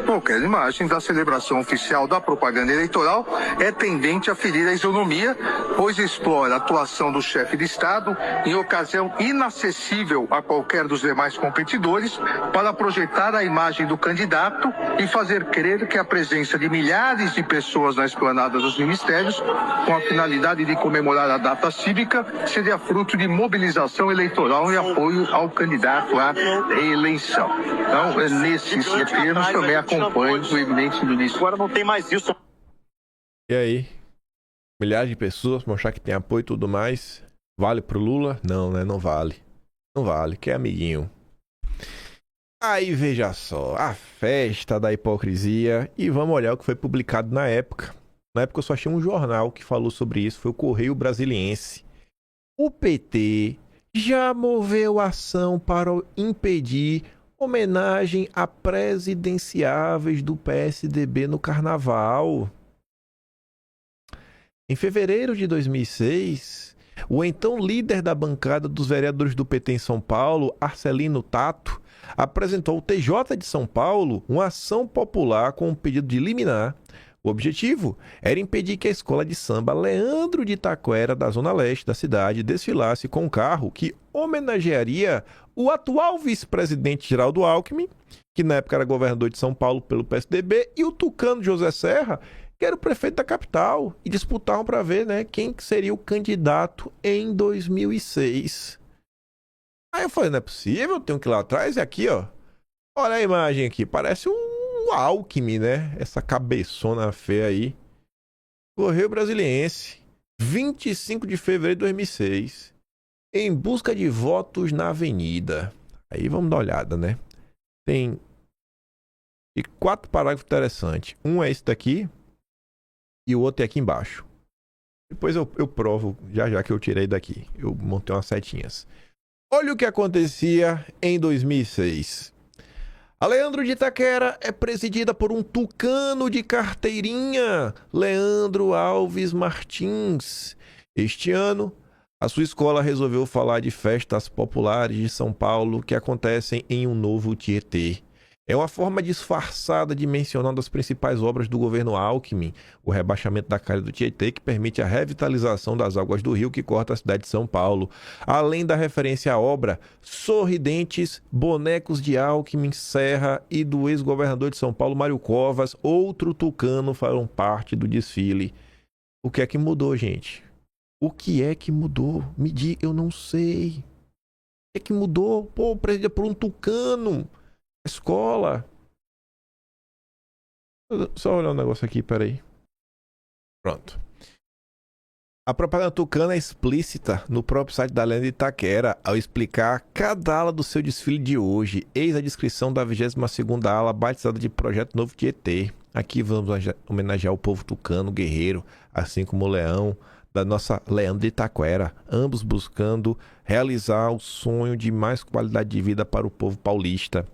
[SPEAKER 4] qualquer imagem da celebração oficial da propaganda eleitoral é tendente a ferir a isonomia, pois explora a atuação do chefe de Estado em ocasião inacessível a qualquer dos demais competidores para projetar a imagem do candidato e fazer crer que a presença de milhares de pessoas na esplanada dos ministérios, com a finalidade de comemorar a data cívica, seria fruto de mobilização eleitoral e apoio ao candidato à reeleição. Então, nesses termos, também acompanho o eminente ministro.
[SPEAKER 5] Agora não tem mais isso.
[SPEAKER 1] E aí? Milhares de pessoas mostrar que tem apoio e tudo mais. Vale pro Lula? Não, né? Não vale. Não vale, que é amiguinho. Aí veja só, a festa da hipocrisia. E vamos olhar o que foi publicado na época. Na época eu só achei um jornal que falou sobre isso. Foi o Correio Brasiliense. O PT já moveu ação para impedir homenagem a presidenciáveis do PSDB no Carnaval. Em fevereiro de 2006, o então líder da bancada dos vereadores do PT em São Paulo, Arcelino Tato, apresentou ao TJ de São Paulo uma ação popular com um pedido de liminar. O objetivo era impedir que a escola de samba Leandro de Itaquera, da zona leste da cidade, desfilasse com um carro que homenagearia o atual vice-presidente Geraldo Alckmin, que na época era governador de São Paulo pelo PSDB, e o tucano José Serra, que era o prefeito da capital, e disputavam para ver, né, quem seria o candidato em 2006. Aí eu falei, não é possível, tenho que ir lá atrás, e aqui, ó, olha a imagem aqui, parece um Alckmin, né? Essa cabeçona feia aí. Correio Brasiliense, 25 de fevereiro de 2006. Em busca de votos na avenida. Aí vamos dar uma olhada, né? Tem 4 parágrafos interessantes. Um é esse daqui e o outro é aqui embaixo. Depois eu provo, já que eu tirei daqui. Eu montei umas setinhas. Olha o que acontecia em 2006. A Leandro de Itaquera é presidida por um tucano de carteirinha, Leandro Alves Martins. Este ano, a sua escola resolveu falar de festas populares de São Paulo que acontecem em um novo Tietê. É uma forma disfarçada de mencionar as principais obras do governo Alckmin, o rebaixamento da calha do Tietê, que permite a revitalização das águas do rio que corta a cidade de São Paulo, além da referência à obra Sorridentes, bonecos de Alckmin, Serra e do ex-governador de São Paulo, Mário Covas, outro tucano, farão parte do desfile. O que é que mudou, gente? O que é que mudou? Me diga, eu não sei. O que é que mudou? Pô, presidida por um tucano. Escola. Só olhar um negócio aqui, peraí. Pronto. A propaganda tucana é explícita no próprio site da Leandro de Itaquera ao explicar cada ala do seu desfile de hoje. Eis a descrição da 22ª ala batizada de Projeto Novo Tietê. Aqui vamos homenagear o povo tucano, guerreiro, assim como o leão da nossa Leandro de Itaquera, ambos buscando realizar o sonho de mais qualidade de vida para o povo paulista.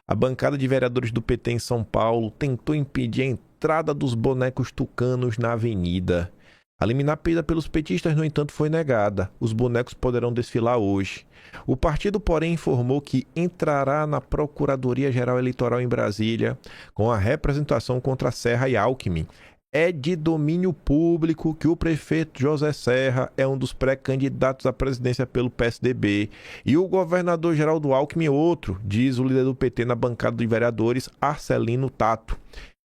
[SPEAKER 1] A bancada de vereadores do PT em São Paulo tentou impedir a entrada dos bonecos tucanos na avenida. A liminar pedida pelos petistas, no entanto, foi negada. Os bonecos poderão desfilar hoje. O partido, porém, informou que entrará na Procuradoria-Geral Eleitoral em Brasília com a representação contra Serra e Alckmin. É de domínio público que o prefeito José Serra é um dos pré-candidatos à presidência pelo PSDB e o governador Geraldo Alckmin outro, diz o líder do PT na bancada de vereadores, Arcelino Tato.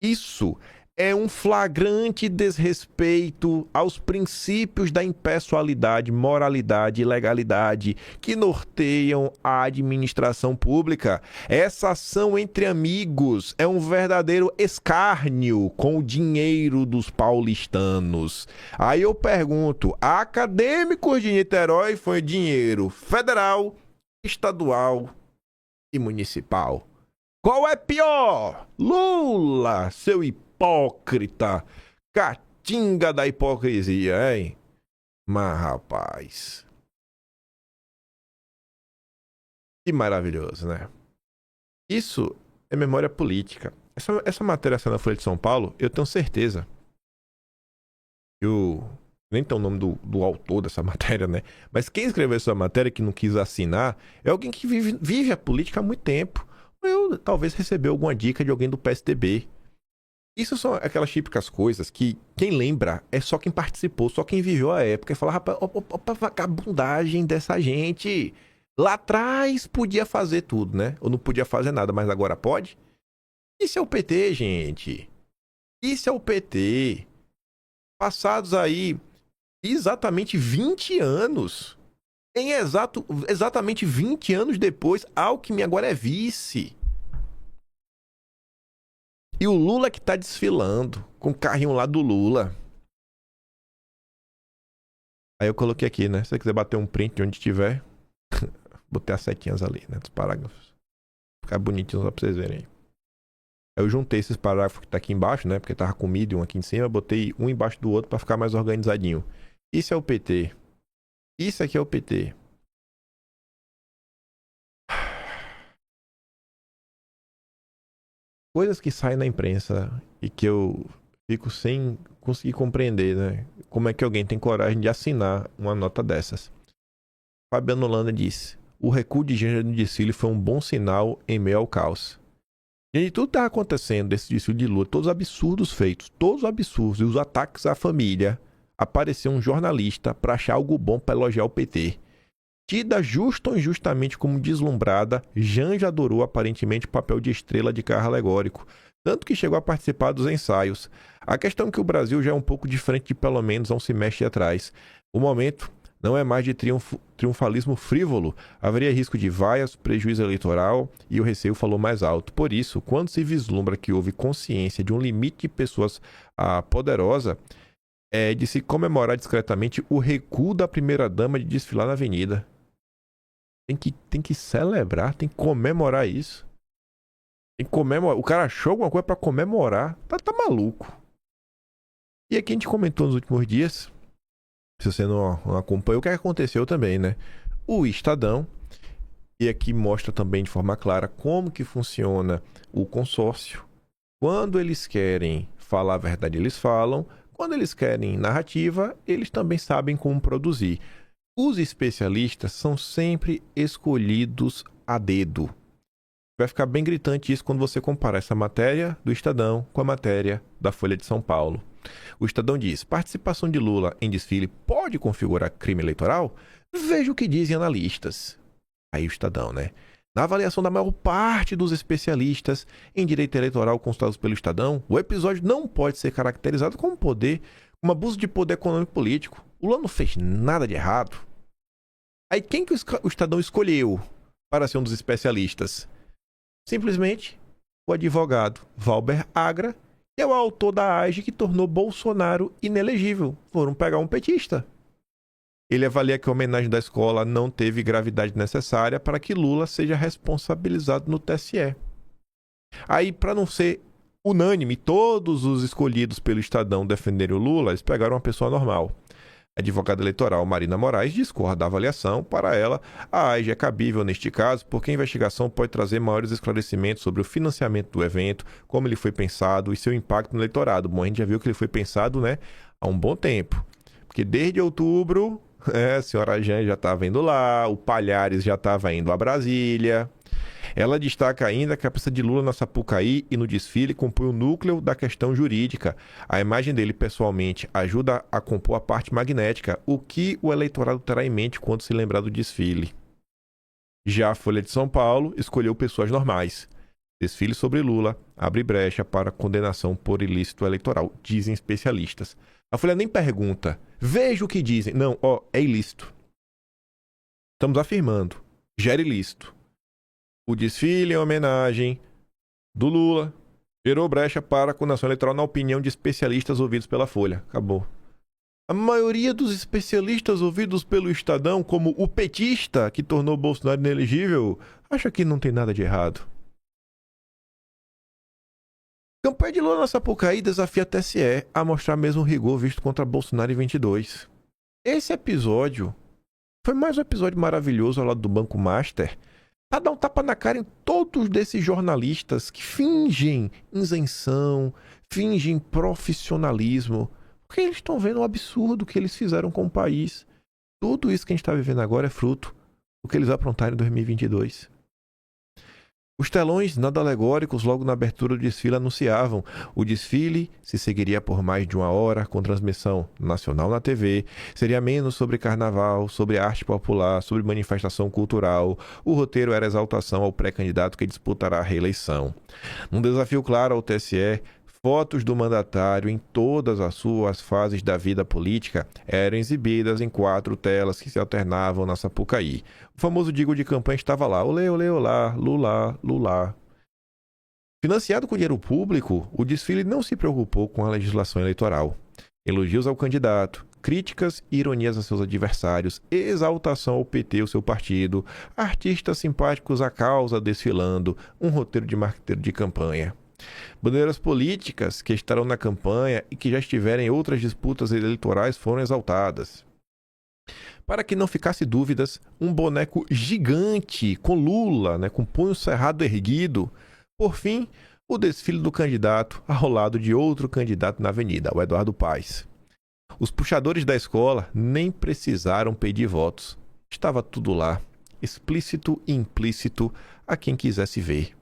[SPEAKER 1] Isso é um flagrante desrespeito aos princípios da impessoalidade, moralidade e legalidade que norteiam a administração pública. Essa ação entre amigos é um verdadeiro escárnio com o dinheiro dos paulistanos. Aí eu pergunto, acadêmicos de Niterói foi dinheiro federal, estadual e municipal. Qual é pior? Lula, seu hipócrita, catinga da hipocrisia, hein? Mas, rapaz, que maravilhoso, né? Isso é memória política. Essa matéria na Folha de São Paulo, eu tenho certeza que o Nem tem o nome do autor dessa matéria, né? Mas quem escreveu essa matéria, que não quis assinar, é alguém que vive a política há muito tempo. Eu talvez recebeu alguma dica de alguém do PSDB. Isso são aquelas típicas coisas que quem lembra é só quem participou, só quem viveu a época e fala, rapaz, opa, vagabundagem dessa gente. Lá atrás podia fazer tudo, né? Ou não podia fazer nada, mas agora pode? Isso é o PT, gente. Isso é o PT. Passados aí exatamente 20 anos. Exatamente 20 anos depois, Alckmin agora é vice. E o Lula que tá desfilando com o carrinho lá do Lula. Aí eu coloquei aqui, né? Se você quiser bater um print de onde tiver, botei as setinhas ali, né? Dos parágrafos. Ficar bonitinho só pra vocês verem aí. Aí eu juntei esses parágrafos que tá aqui embaixo, né? Porque tava com Medium aqui em cima. Botei um embaixo do outro pra ficar mais organizadinho. Isso é o PT. Isso aqui é o PT. Coisas que saem na imprensa e que eu fico sem conseguir compreender, né? Como é que alguém tem coragem de assinar uma nota dessas? Fabiano Holanda disse: o recuo de gênero no desfile foi um bom sinal em meio ao caos. Gente, tudo tá acontecendo desse desfile de Lula, todos os absurdos feitos, todos os absurdos e os ataques à família. Apareceu um jornalista para achar algo bom para elogiar o PT. Tida justa ou injustamente como deslumbrada, Janja adorou aparentemente o papel de estrela de carro alegórico, tanto que chegou a participar dos ensaios. A questão é que o Brasil já é um pouco diferente de pelo menos há um semestre atrás. O momento não é mais de triunfalismo frívolo, haveria risco de vaias, prejuízo eleitoral e o receio falou mais alto. Por isso, quando se vislumbra que houve consciência de um limite de pessoas poderosa, é de se comemorar discretamente o recuo da primeira-dama de desfilar na avenida. Tem que celebrar, tem que comemorar isso. Tem que comemorar. O cara achou alguma coisa pra comemorar. Tá maluco. E aqui a gente comentou nos últimos dias, se você não acompanhou, o que aconteceu também, né? O Estadão, e aqui mostra também de forma clara como que funciona o consórcio. Quando eles querem falar a verdade, eles falam. Quando eles querem narrativa, eles também sabem como produzir. Os especialistas são sempre escolhidos a dedo. Vai ficar bem gritante isso quando você comparar essa matéria do Estadão com a matéria da Folha de São Paulo. O Estadão diz: participação de Lula em desfile pode configurar crime eleitoral? Veja o que dizem analistas. Aí o Estadão, né? Na avaliação da maior parte dos especialistas em direito eleitoral consultados pelo Estadão, o episódio não pode ser caracterizado como um abuso de poder econômico e político. O Lula não fez nada de errado. Aí quem que o Estadão escolheu para ser um dos especialistas? Simplesmente o advogado Valber Agra, que é o autor da AGE que tornou Bolsonaro inelegível. Foram pegar um petista. Ele avalia que a homenagem da escola não teve gravidade necessária para que Lula seja responsabilizado no TSE. Aí, para não ser unânime, todos os escolhidos pelo Estadão defenderem o Lula, eles pegaram uma pessoa normal. A advogada eleitoral Marina Moraes discorda da avaliação. Para ela, a AGE é cabível neste caso, porque a investigação pode trazer maiores esclarecimentos sobre o financiamento do evento, como ele foi pensado e seu impacto no eleitorado. Bom, a gente já viu que ele foi pensado, né, há um bom tempo. Porque desde outubro, a senhora Janja já estava indo lá, o Palhares já estava indo a Brasília. Ela destaca ainda que a presença de Lula na Sapucaí e no desfile compõe o núcleo da questão jurídica. A imagem dele pessoalmente ajuda a compor a parte magnética, o que o eleitorado terá em mente quando se lembrar do desfile. Já a Folha de São Paulo escolheu pessoas normais. Desfile sobre Lula abre brecha para condenação por ilícito eleitoral, dizem especialistas. A Folha nem pergunta, veja o que dizem. Não, é ilícito. Estamos afirmando, gera ilícito. O desfile em homenagem do Lula gerou brecha para a condenação eleitoral na opinião de especialistas ouvidos pela Folha. Acabou. A maioria dos especialistas ouvidos pelo Estadão, como o petista que tornou Bolsonaro inelegível, acha que não tem nada de errado. Campanha de Lula na Sapucaí desafia a TSE a mostrar mesmo rigor visto contra Bolsonaro em 22. Esse episódio foi mais um episódio maravilhoso ao lado do Banco Master, para dar um tapa na cara em todos desses jornalistas que fingem isenção, fingem profissionalismo. Porque eles estão vendo o absurdo que eles fizeram com o país. Tudo isso que a gente está vivendo agora é fruto do que eles aprontaram em 2022. Os telões nada alegóricos logo na abertura do desfile anunciavam: o desfile se seguiria por mais de 1 hora com transmissão nacional na TV, seria menos sobre carnaval, sobre arte popular, sobre manifestação cultural. O roteiro era exaltação ao pré-candidato que disputará a reeleição. Num desafio claro ao TSE, fotos do mandatário em todas as suas fases da vida política eram exibidas em 4 telas que se alternavam na Sapucaí. O famoso digo de campanha estava lá: olê, olê, olá, Lula, Lula. Financiado com dinheiro público, o desfile não se preocupou com a legislação eleitoral. Elogios ao candidato, críticas e ironias a seus adversários, exaltação ao PT, o seu partido, artistas simpáticos à causa desfilando, um roteiro de marqueteiro de campanha. Bandeiras políticas que estarão na campanha e que já estiverem em outras disputas eleitorais foram exaltadas. Para que não ficasse dúvidas, um boneco gigante com Lula, com punho cerrado erguido. Por fim, o desfile do candidato ao lado de outro candidato na avenida, o Eduardo Paes. Os puxadores da escola nem precisaram pedir votos. Estava tudo lá, explícito e implícito a quem quisesse ver.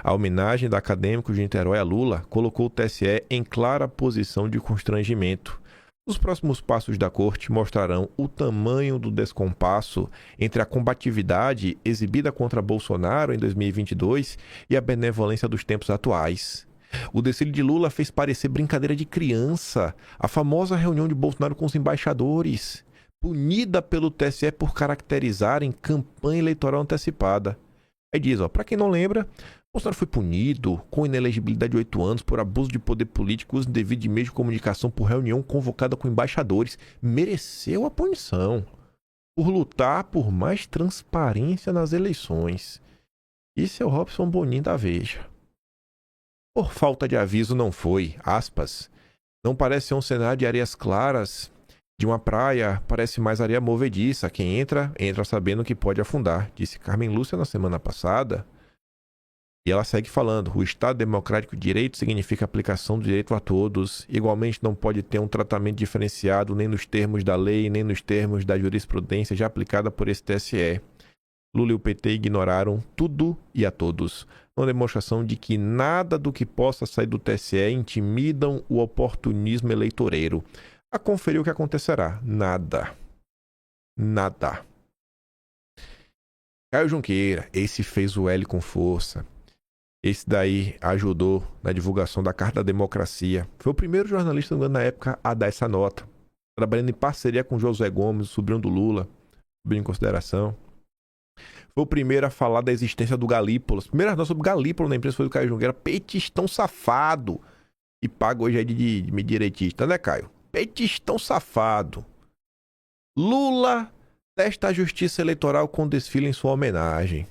[SPEAKER 1] A homenagem da Acadêmicos de Niterói a Lula colocou o TSE em clara posição de constrangimento. Os próximos passos da corte mostrarão o tamanho do descompasso entre a combatividade exibida contra Bolsonaro em 2022 e a benevolência dos tempos atuais. O desfile de Lula fez parecer brincadeira de criança, a famosa reunião de Bolsonaro com os embaixadores, punida pelo TSE por caracterizarem campanha eleitoral antecipada. Aí diz, para quem não lembra, Bolsonaro foi punido com inelegibilidade de 8 anos por abuso de poder político, uso indevido de meio de comunicação por reunião convocada com embaixadores. Mereceu a punição por lutar por mais transparência nas eleições. Isso é o Robson Bonin da Veja. Por falta de aviso não foi, aspas. Não parece ser um cenário de areias claras de uma praia, parece mais areia movediça. Quem entra, entra sabendo que pode afundar, disse Carmen Lúcia na semana passada. E ela segue falando: o Estado Democrático de Direito significa aplicação do direito a todos. Igualmente não pode ter um tratamento diferenciado nem nos termos da lei, nem nos termos da jurisprudência já aplicada por esse TSE. Lula e o PT ignoraram tudo e a todos. Uma demonstração de que nada do que possa sair do TSE intimidam o oportunismo eleitoreiro. A conferir o que acontecerá. Nada. Nada. Caio Junqueira, esse fez o L com força. Esse daí ajudou na divulgação da Carta da Democracia. Foi o primeiro jornalista na época a dar essa nota. Trabalhando em parceria com Josué Gomes, o sobrinho do Lula, sobrinho em consideração. Foi o primeiro a falar da existência do Galípolo. As primeiras notas sobre Galípolo na imprensa foi do Caio Junqueira. Petistão safado. E paga hoje aí de direitista, né, Caio? Petistão safado. Lula testa a justiça eleitoral com desfile em sua homenagem.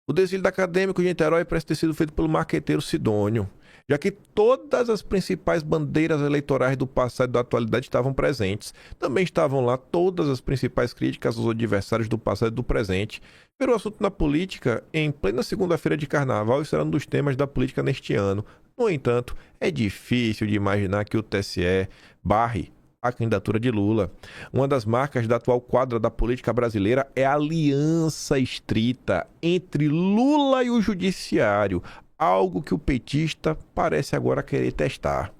[SPEAKER 1] O desfile da Acadêmicos de Niterói parece ter sido feito pelo marqueteiro Sidônio, já que todas as principais bandeiras eleitorais do passado e da atualidade estavam presentes. Também estavam lá todas as principais críticas aos adversários do passado e do presente. Virou assunto na política em plena segunda-feira de carnaval e será um dos temas da política neste ano. No entanto, é difícil de imaginar que o TSE barre a candidatura de Lula. Uma das marcas da atual quadra da política brasileira é a aliança estrita entre Lula e o judiciário, algo que o petista parece agora querer testar.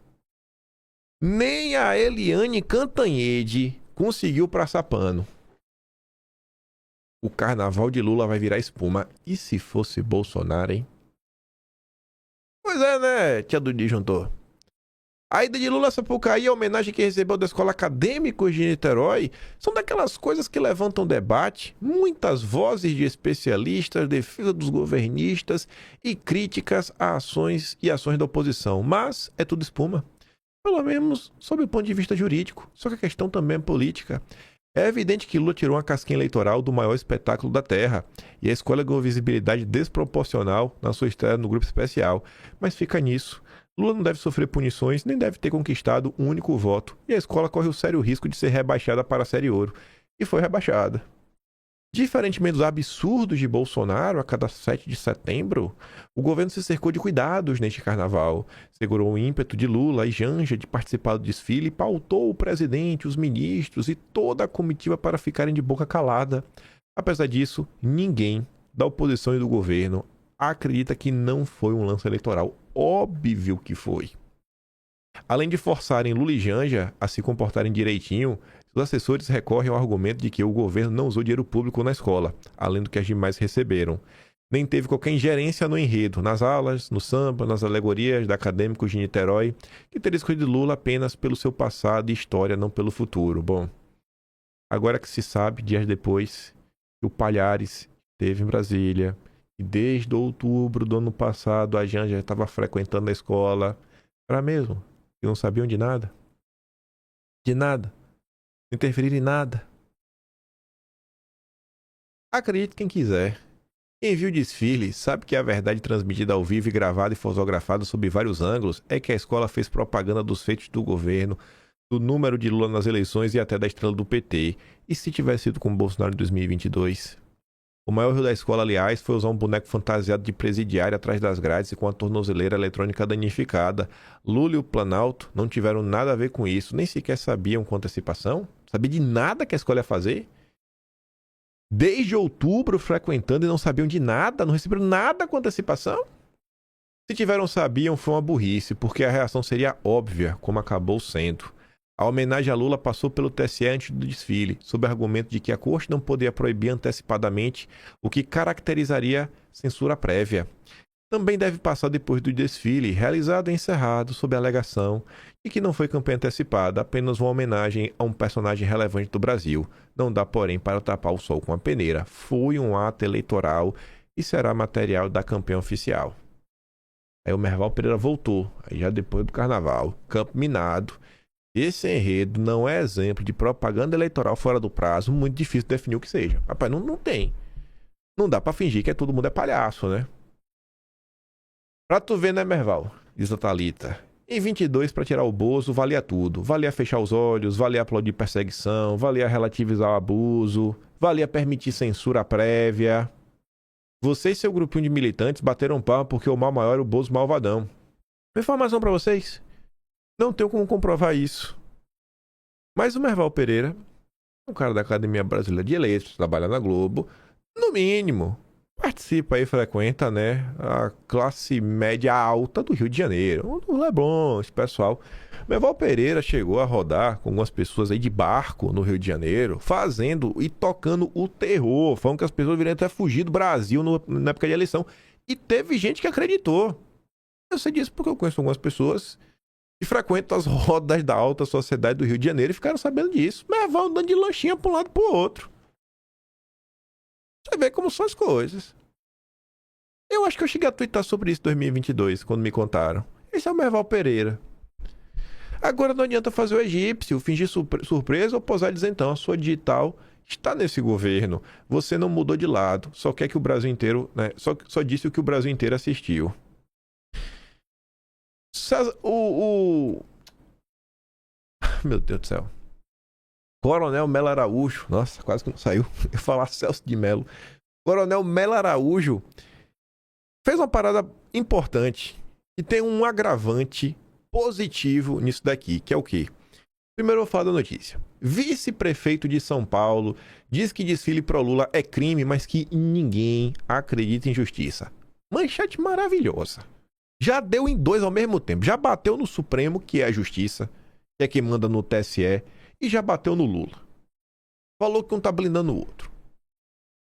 [SPEAKER 1] Nem a Eliane Cantanhede conseguiu passar pano. O carnaval de Lula vai virar espuma. E se fosse Bolsonaro, hein? Pois é, né, tia do disjuntor? A ida de Lula a Sapucaí e a homenagem que recebeu da Escola Acadêmicos de Niterói são daquelas coisas que levantam debate, muitas vozes de especialistas, defesa dos governistas e críticas a ações da oposição. Mas é tudo espuma. Pelo menos sob o ponto de vista jurídico. Só que a questão também é política. É evidente que Lula tirou uma casquinha eleitoral do maior espetáculo da Terra e a escolha ganhou visibilidade desproporcional na sua estreia no grupo especial. Mas fica nisso. Lula não deve sofrer punições, nem deve ter conquistado um único voto. E a escola corre o sério risco de ser rebaixada para a Série Ouro. E foi rebaixada. Diferentemente dos absurdos de Bolsonaro, a cada 7 de setembro, o governo se cercou de cuidados neste carnaval, segurou o ímpeto de Lula e Janja de participar do desfile e pautou o presidente, os ministros e toda a comitiva para ficarem de boca calada. Apesar disso, ninguém da oposição e do governo acredita que não foi um lance eleitoral. Óbvio que foi. Além de forçarem Lula e Janja a se comportarem direitinho, os assessores recorrem ao argumento de que o governo não usou dinheiro público na escola, além do que as demais receberam. Nem teve qualquer ingerência no enredo, nas aulas, no samba, nas alegorias da Acadêmicos de Niterói, que teria escolhido Lula apenas pelo seu passado e história, não pelo futuro. Bom, agora que se sabe, dias depois, que o Palhares esteve em Brasília, e desde outubro do ano passado a Janja já estava frequentando a escola, era mesmo, que não sabiam de nada. De nada. Interferir em nada. Acredite quem quiser. Quem viu o desfile sabe que a verdade transmitida ao vivo e gravada e fotografada sob vários ângulos é que a escola fez propaganda dos feitos do governo, do número de Lula nas eleições e até da estrela do PT. E se tivesse sido com Bolsonaro em 2022? O maior erro da escola, aliás, foi usar um boneco fantasiado de presidiário atrás das grades e com a tornozeleira eletrônica danificada. Lula e o Planalto não tiveram nada a ver com isso, nem sequer sabiam com antecipação. Sabia de nada que a escola ia fazer. Desde outubro frequentando e não sabiam de nada, não receberam nada com antecipação. Se tiveram, sabiam, foi uma burrice, porque a reação seria óbvia, como acabou sendo. A homenagem a Lula passou pelo TSE antes do desfile, sob o argumento de que a corte não poderia proibir antecipadamente, o que caracterizaria censura prévia. Também deve passar depois do desfile, realizado e encerrado, sob a alegação de que não foi campanha antecipada, apenas uma homenagem a um personagem relevante do Brasil. Não dá, porém, para tapar o sol com a peneira. Foi um ato eleitoral e será material da campanha oficial. Aí o Merval Pereira voltou, aí já depois do carnaval, campo minado. Esse enredo não é exemplo de propaganda eleitoral fora do prazo, muito difícil definir o que seja. Rapaz, não tem. Não dá pra fingir que todo mundo é palhaço, né? Pra tu ver, né, Merval? Diz a Thalita. Em 22, pra tirar o Bozo, valia tudo. Valia fechar os olhos, valia aplaudir perseguição, valia relativizar o abuso, valia permitir censura prévia. Você e seu grupinho de militantes bateram palma porque o mal maior era o Bozo malvadão. Informação pra vocês. Não tenho como comprovar isso. Mas o Merval Pereira, um cara da Academia Brasileira de Letras, trabalha na Globo, no mínimo, participa aí, frequenta, né, a classe média alta do Rio de Janeiro. O Leblon, esse pessoal. Merval Pereira chegou a rodar com algumas pessoas aí de barco no Rio de Janeiro, fazendo e tocando o terror, falando que as pessoas viriam até fugir do Brasil na época de eleição. E teve gente que acreditou. Eu sei disso porque eu conheço algumas pessoas e frequentam as rodas da alta sociedade do Rio de Janeiro e ficaram sabendo disso. Merval andando de lanchinha para um lado e para o outro. Você vê como são as coisas. Eu acho que eu cheguei a twittar sobre isso em 2022, quando me contaram. Esse é o Merval Pereira. Agora não adianta fazer o egípcio, fingir surpresa ou posar e dizer então, a sua digital está nesse governo. Você não mudou de lado, só quer que o Brasil inteiro, né, só disse o que o Brasil inteiro assistiu. Meu Deus do céu. Coronel Melo Araújo. Nossa, quase que não saiu. Eu ia falar Celso de Melo. Coronel Melo Araújo fez uma parada importante e tem um agravante positivo nisso daqui, que é o quê? Primeiro eu vou falar da notícia. Vice-prefeito de São Paulo diz que desfile pro Lula é crime, mas que ninguém acredita em justiça. Manchete maravilhosa. Já deu em dois ao mesmo tempo. Já bateu no Supremo, que é a justiça, que é quem manda no TSE, e já bateu no Lula. Falou que um tá blindando o outro.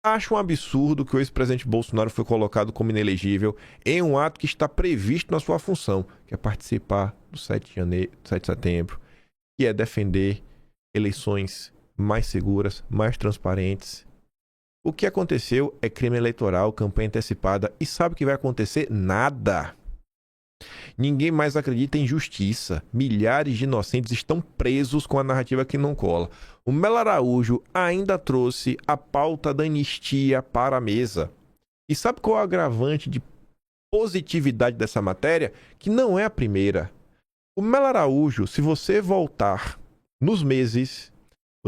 [SPEAKER 1] Acho um absurdo que o ex-presidente Bolsonaro foi colocado como inelegível em um ato que está previsto na sua função, que é participar do 7 de setembro, que é defender eleições mais seguras, mais transparentes. O que aconteceu é crime eleitoral, campanha antecipada, e sabe o que vai acontecer? Nada. Ninguém mais acredita em justiça. Milhares de inocentes estão presos com a narrativa que não cola. O Melo Araújo ainda trouxe a pauta da anistia para a mesa. E sabe qual é o agravante de positividade dessa matéria? Que não é a primeira. O Melo Araújo, se você voltar nos meses,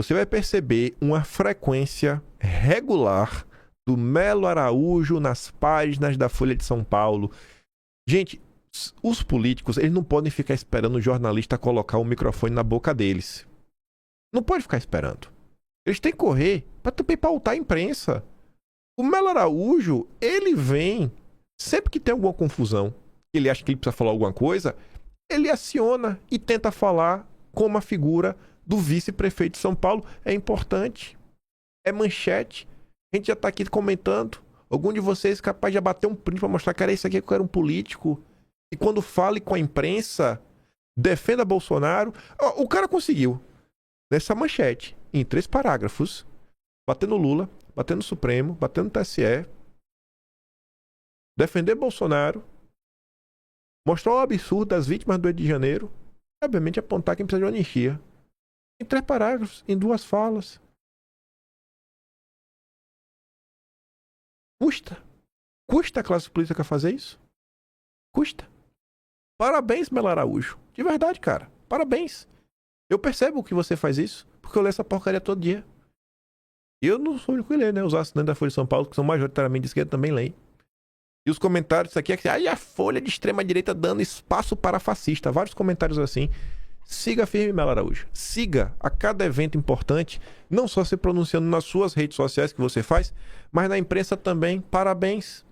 [SPEAKER 1] você vai perceber uma frequência regular do Melo Araújo nas páginas da Folha de São Paulo. Gente, os políticos, eles não podem ficar esperando o jornalista colocar o microfone na boca deles. Não pode ficar esperando. Eles têm que correr para também pautar a imprensa. O Melo Araújo, ele vem, sempre que tem alguma confusão, ele acha que ele precisa falar alguma coisa, ele aciona e tenta falar como a figura do vice-prefeito de São Paulo. É importante. É manchete. A gente já está aqui comentando. Algum de vocês é capaz de abater um print para mostrar que era isso aqui que eu era um político. E quando fale com a imprensa, defenda Bolsonaro. O cara conseguiu, nessa manchete, em 3 parágrafos, batendo Lula, batendo Supremo, batendo TSE, defender Bolsonaro, mostrar o absurdo das vítimas do 8 de janeiro e, obviamente, apontar quem precisa de uma anistia. Em 3 parágrafos, em 2 falas. Custa a classe política fazer isso? Custa. Parabéns, Melo Araújo. De verdade, cara. Parabéns. Eu percebo que você faz isso, porque eu leio essa porcaria todo dia. E eu não sou o único que lê, né? Os assinantes da Folha de São Paulo, que são majoritariamente de esquerda, também leem. E os comentários, isso aqui é que a Folha de extrema-direita dando espaço para fascista. Vários comentários assim. Siga firme, Melo Araújo. Siga a cada evento importante, não só se pronunciando nas suas redes sociais que você faz, mas na imprensa também. Parabéns.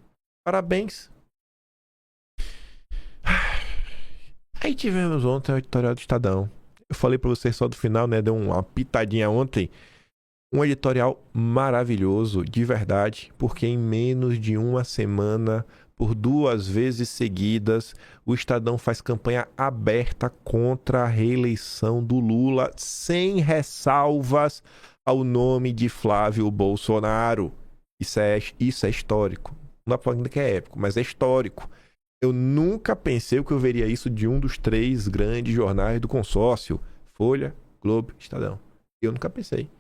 [SPEAKER 1] Parabéns. Aí tivemos ontem o editorial do Estadão. Eu falei pra vocês só do final, né? Deu uma pitadinha ontem. Um editorial maravilhoso, de verdade, porque em menos de uma semana, por 2 vezes seguidas, o Estadão faz campanha aberta contra a reeleição do Lula, sem ressalvas ao nome de Flávio Bolsonaro. Isso é histórico. Não dá pra falar que é épico, mas é histórico. Eu nunca pensei que eu veria isso de um dos 3 grandes jornais do consórcio. Folha, Globo, Estadão. Eu nunca pensei.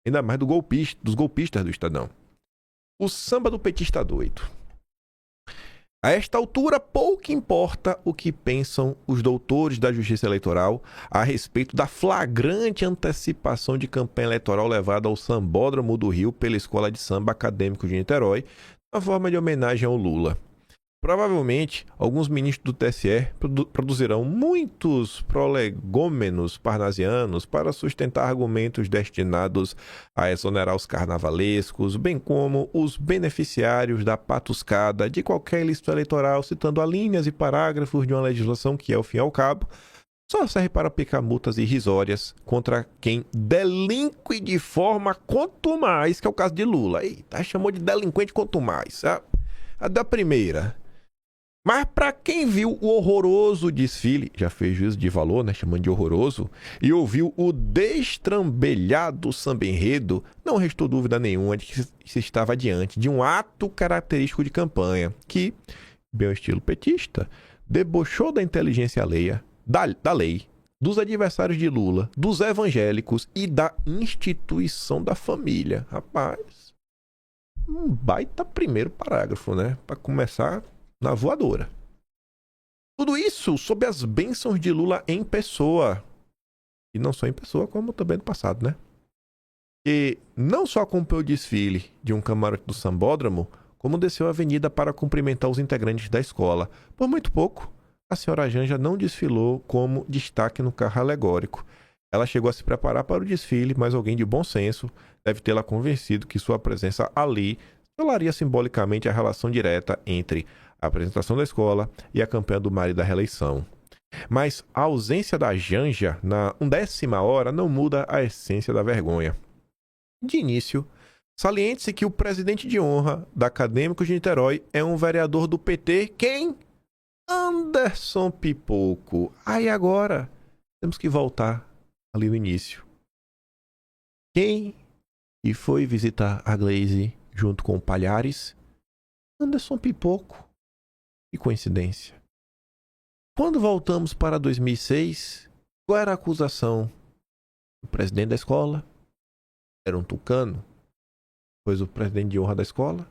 [SPEAKER 1] Ainda mais dos golpistas do Estadão. O samba do petista doido. A esta altura, pouco importa o que pensam os doutores da Justiça Eleitoral a respeito da flagrante antecipação de campanha eleitoral levada ao Sambódromo do Rio pela Escola de Samba Acadêmico de Niterói, na forma de homenagem ao Lula. Provavelmente, alguns ministros do TSE produzirão muitos prolegômenos parnasianos para sustentar argumentos destinados a exonerar os carnavalescos, bem como os beneficiários da patuscada de qualquer ilícito eleitoral, citando alíneas e parágrafos de uma legislação que, ao fim e ao cabo, só serve para aplicar multas irrisórias contra quem delinque de forma contumaz, que é o caso de Lula. Eita, chamou de delinquente contumaz. A da primeira. Mas para quem viu o horroroso desfile, já fez juízo de valor, né, chamando de horroroso, e ouviu o destrambelhado samba-enredo, não restou dúvida nenhuma de que se estava diante de um ato característico de campanha, que, bem ao estilo petista, debochou da inteligência alheia, da lei, dos adversários de Lula, dos evangélicos e da instituição da família. Rapaz, um baita primeiro parágrafo, né, para começar na voadora. Tudo isso sob as bênçãos de Lula em pessoa. E não só em pessoa, como também no passado, né? E não só acompanhou o desfile de um camarote do Sambódromo, como desceu a avenida para cumprimentar os integrantes da escola. Por muito pouco, a senhora Janja não desfilou como destaque no carro alegórico. Ela chegou a se preparar para o desfile, mas alguém de bom senso deve tê-la convencido que sua presença ali selaria simbolicamente a relação direta entre a apresentação da escola e a campanha do marido da reeleição. Mas a ausência da Janja na 10ª hora não muda a essência da vergonha. De início, saliente-se que o presidente de honra da Acadêmicos de Niterói é um vereador do PT, quem? Anderson Pipoco. Aí agora, temos que voltar ali no início. Quem que foi visitar a Glaze junto com o Palhares? Anderson Pipoco. Que coincidência. Quando voltamos para 2006, qual era a acusação? O presidente da escola era um tucano, pois o presidente de honra da escola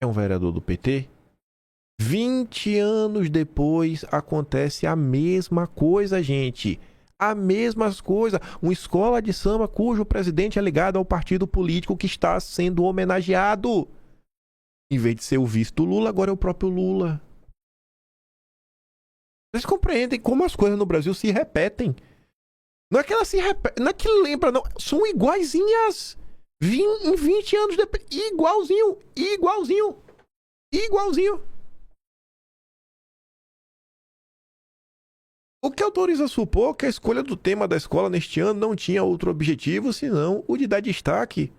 [SPEAKER 1] é um vereador do PT. 20 anos depois acontece a mesma coisa, gente. A mesma coisa. Uma escola de samba cujo presidente é ligado ao partido político que está sendo homenageado. Em vez de ser o vice do Lula, agora é o próprio Lula. Vocês compreendem como as coisas no Brasil se repetem. Não é que elas se repetem, não é que lembra, não. São iguaizinhas. Em 20 anos depois. Igualzinho. O que autoriza a supor que a escolha do tema da escola neste ano não tinha outro objetivo senão o de dar destaque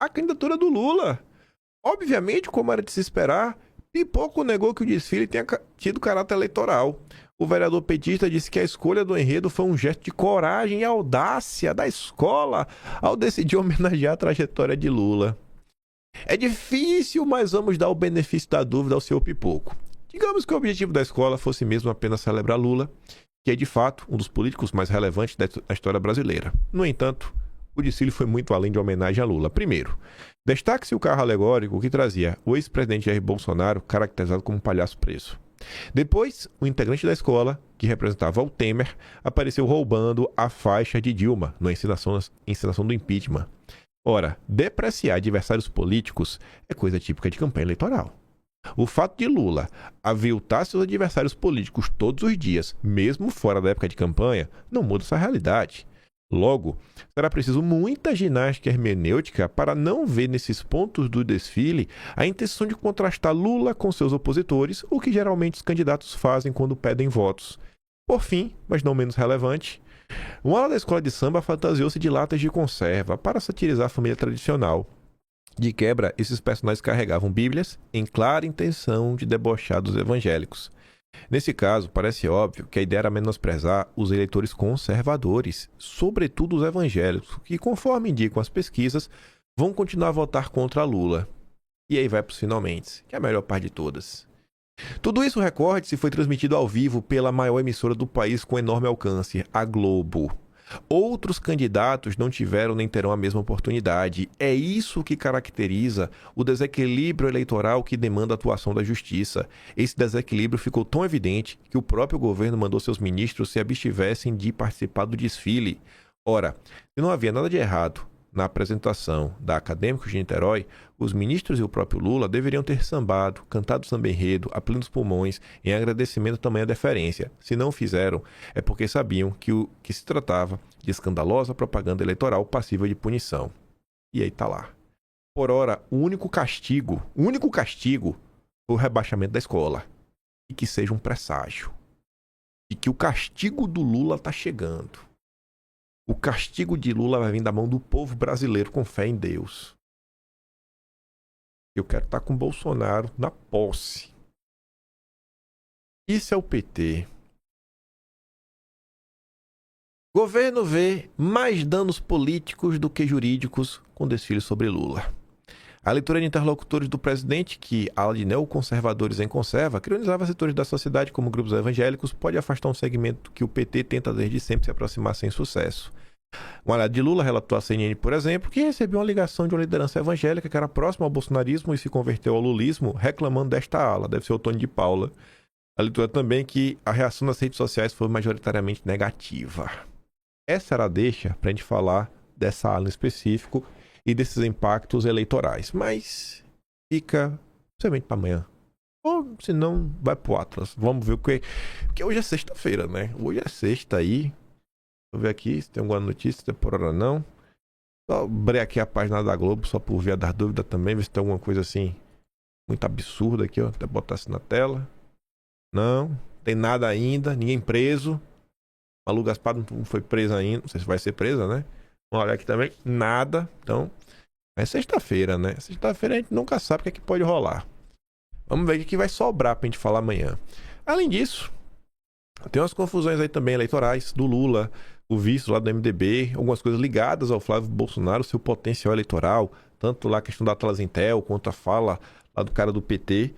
[SPEAKER 1] à candidatura do Lula. Obviamente, como era de se esperar, Pipoco negou que o desfile tenha tido caráter eleitoral. O vereador petista disse que a escolha do enredo foi um gesto de coragem e audácia da escola ao decidir homenagear a trajetória de Lula. É difícil, mas vamos dar o benefício da dúvida ao senhor Pipoco. Digamos que o objetivo da escola fosse mesmo apenas celebrar Lula, que é de fato um dos políticos mais relevantes da história brasileira. No entanto, o desfile foi muito além de homenagem a Lula. Primeiro, destaque-se o carro alegórico que trazia o ex-presidente Jair Bolsonaro caracterizado como um palhaço preso. Depois, o integrante da escola, que representava o Temer, apareceu roubando a faixa de Dilma na encenação do impeachment. Ora, depreciar adversários políticos é coisa típica de campanha eleitoral. O fato de Lula aviltar seus adversários políticos todos os dias, mesmo fora da época de campanha, não muda essa realidade. Logo, será preciso muita ginástica hermenêutica para não ver nesses pontos do desfile a intenção de contrastar Lula com seus opositores, o que geralmente os candidatos fazem quando pedem votos. Por fim, mas não menos relevante, uma ala da escola de samba fantasiou-se de latas de conserva para satirizar a família tradicional. De quebra, esses personagens carregavam bíblias em clara intenção de debochar dos evangélicos. Nesse caso, parece óbvio que a ideia era menosprezar os eleitores conservadores, sobretudo os evangélicos, que, conforme indicam as pesquisas, vão continuar a votar contra Lula. E aí vai para os finalmente, que é a melhor parte de todas. Tudo isso, recorde-se, foi transmitido ao vivo pela maior emissora do país com enorme alcance, a Globo. Outros candidatos não tiveram nem terão a mesma oportunidade. É isso que caracteriza o desequilíbrio eleitoral que demanda a atuação da justiça. Esse desequilíbrio ficou tão evidente que o próprio governo mandou seus ministros se abstivessem de participar do desfile. Ora, se não havia nada de errado na apresentação da Acadêmicos de Niterói, os ministros e o próprio Lula deveriam ter sambado, cantado samba-enredo a plenos pulmões em agradecimento à tamanha deferência. Se não o fizeram, é porque sabiam que se tratava de escandalosa propaganda eleitoral passível de punição. E aí tá lá. Por ora, o único castigo foi o rebaixamento da escola. E que seja um presságio. E que o castigo do Lula tá chegando. O castigo de Lula vai vir da mão do povo brasileiro com fé em Deus. Eu quero estar com Bolsonaro na posse. Isso é o PT. Governo vê mais danos políticos do que jurídicos com desfile sobre Lula. A leitura de interlocutores do presidente, que, ala de neoconservadores em conserva, crionizava setores da sociedade como grupos evangélicos, pode afastar um segmento que o PT tenta desde sempre se aproximar sem sucesso. Um aliado de Lula relatou à CNN, por exemplo, que recebeu uma ligação de uma liderança evangélica que era próxima ao bolsonarismo e se converteu ao lulismo, reclamando desta ala, deve ser o Tony de Paula. A leitura também que a reação nas redes sociais foi majoritariamente negativa. Essa era a deixa para a gente falar dessa ala em específico e desses impactos eleitorais. Mas fica somente para amanhã. Ou se não, vai pro Atlas. Vamos ver o que... Porque hoje é sexta-feira, né? Hoje é sexta aí. Vou ver aqui se tem alguma notícia, por hora não. Só abrir aqui a página da Globo, só por via das dúvidas também, ver se tem alguma coisa assim muito absurda aqui, ó. Até botar assim na tela. Não, tem nada ainda, ninguém preso. Malu Gaspar não foi presa ainda, não sei se vai ser presa, né? Vamos olhar aqui também, nada. Então, é sexta-feira, né? Sexta-feira a gente nunca sabe o que é que pode rolar. Vamos ver o que vai sobrar pra gente falar amanhã. Além disso, tem umas confusões aí também eleitorais do Lula, o vice lá do MDB, algumas coisas ligadas ao Flávio Bolsonaro, seu potencial eleitoral, tanto lá a questão da Atlas Intel, quanto a fala lá do cara do PT,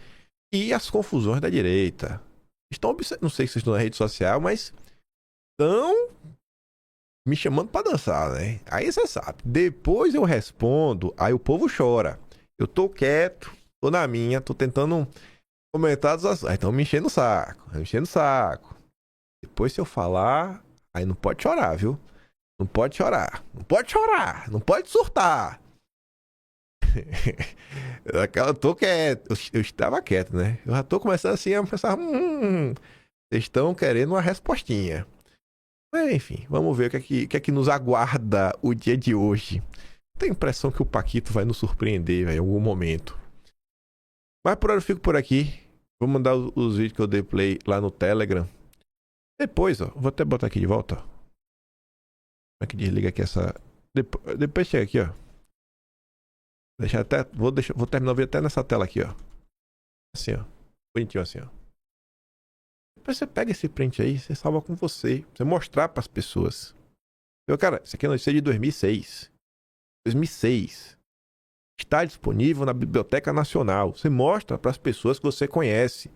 [SPEAKER 1] e as confusões da direita. Não sei se vocês estão na rede social, mas estão me chamando pra dançar, né? Aí você sabe. Depois eu respondo, aí o povo chora. Eu tô quieto, tô na minha, tô tentando comentar dos assuntos. Aí estão me enchendo o saco, Depois se eu falar, Aí não pode chorar, viu? Não pode chorar. Não pode chorar. Não pode surtar. Eu tô quieto. Eu estava quieto, né? Eu já tô começando assim a pensar. Vocês estão querendo uma respostinha. Mas, enfim, vamos ver o que é que nos aguarda o dia de hoje. Tenho a impressão que o Paquito vai nos surpreender, véio, em algum momento. Mas por hora eu fico por aqui. Vou mandar os vídeos que eu dei play lá no Telegram. Depois, ó, vou até botar aqui de volta. Como é que desliga aqui essa... Depois chega aqui, ó. Vou terminar o vídeo até nessa tela aqui, ó. Assim, ó. Bonitinho assim, ó. Depois você pega esse print aí, você salva com você. Você mostrar pras pessoas. Cara, isso aqui é notícia de 2006. 2006. Está disponível na Biblioteca Nacional. Você mostra pras pessoas que você conhece.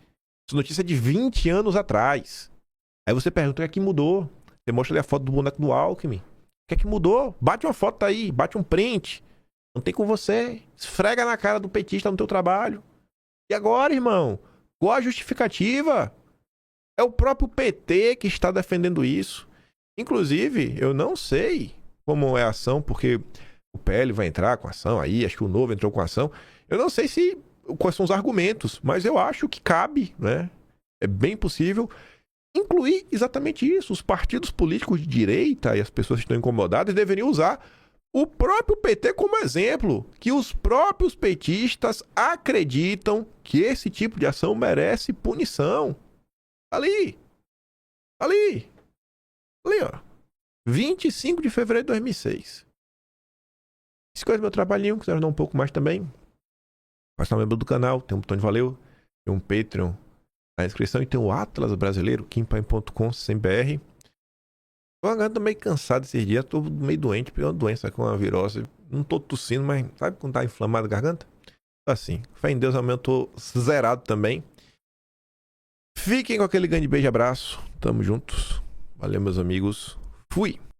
[SPEAKER 1] Essa notícia é de 20 anos atrás. Aí você pergunta o que é que mudou. Você mostra ali a foto do boneco do Alckmin. O que é que mudou? Bate uma foto aí, bate um print. Não tem com você. Esfrega na cara do petista no teu trabalho. E agora, irmão? Qual a justificativa? É o próprio PT que está defendendo isso. Inclusive, eu não sei como é a ação, porque o PL vai entrar com a ação aí, acho que o Novo entrou com a ação. Eu não sei quais são os argumentos, mas eu acho que cabe, né? É bem possível incluir exatamente isso. Os partidos políticos de direita e as pessoas que estão incomodadas deveriam usar o próprio PT como exemplo, que os próprios petistas acreditam que esse tipo de ação merece punição. Ali, ó. 25 de fevereiro de 2006. Escolha meu trabalhinho, quiser dar um pouco mais também. Pode ser um membro do canal, tem um botão de valeu, tem um Patreon na inscrição e tem o Atlas Brasileiro, kimpaim.com.br. Tô meio cansado esses dias, tô meio doente, peguei uma doença com uma virose. Não tô tossindo, mas sabe quando tá inflamado a garganta? Assim, fé em Deus, amanhã eu tô zerado também. Fiquem com aquele grande beijo e abraço. Tamo juntos. Valeu, meus amigos. Fui!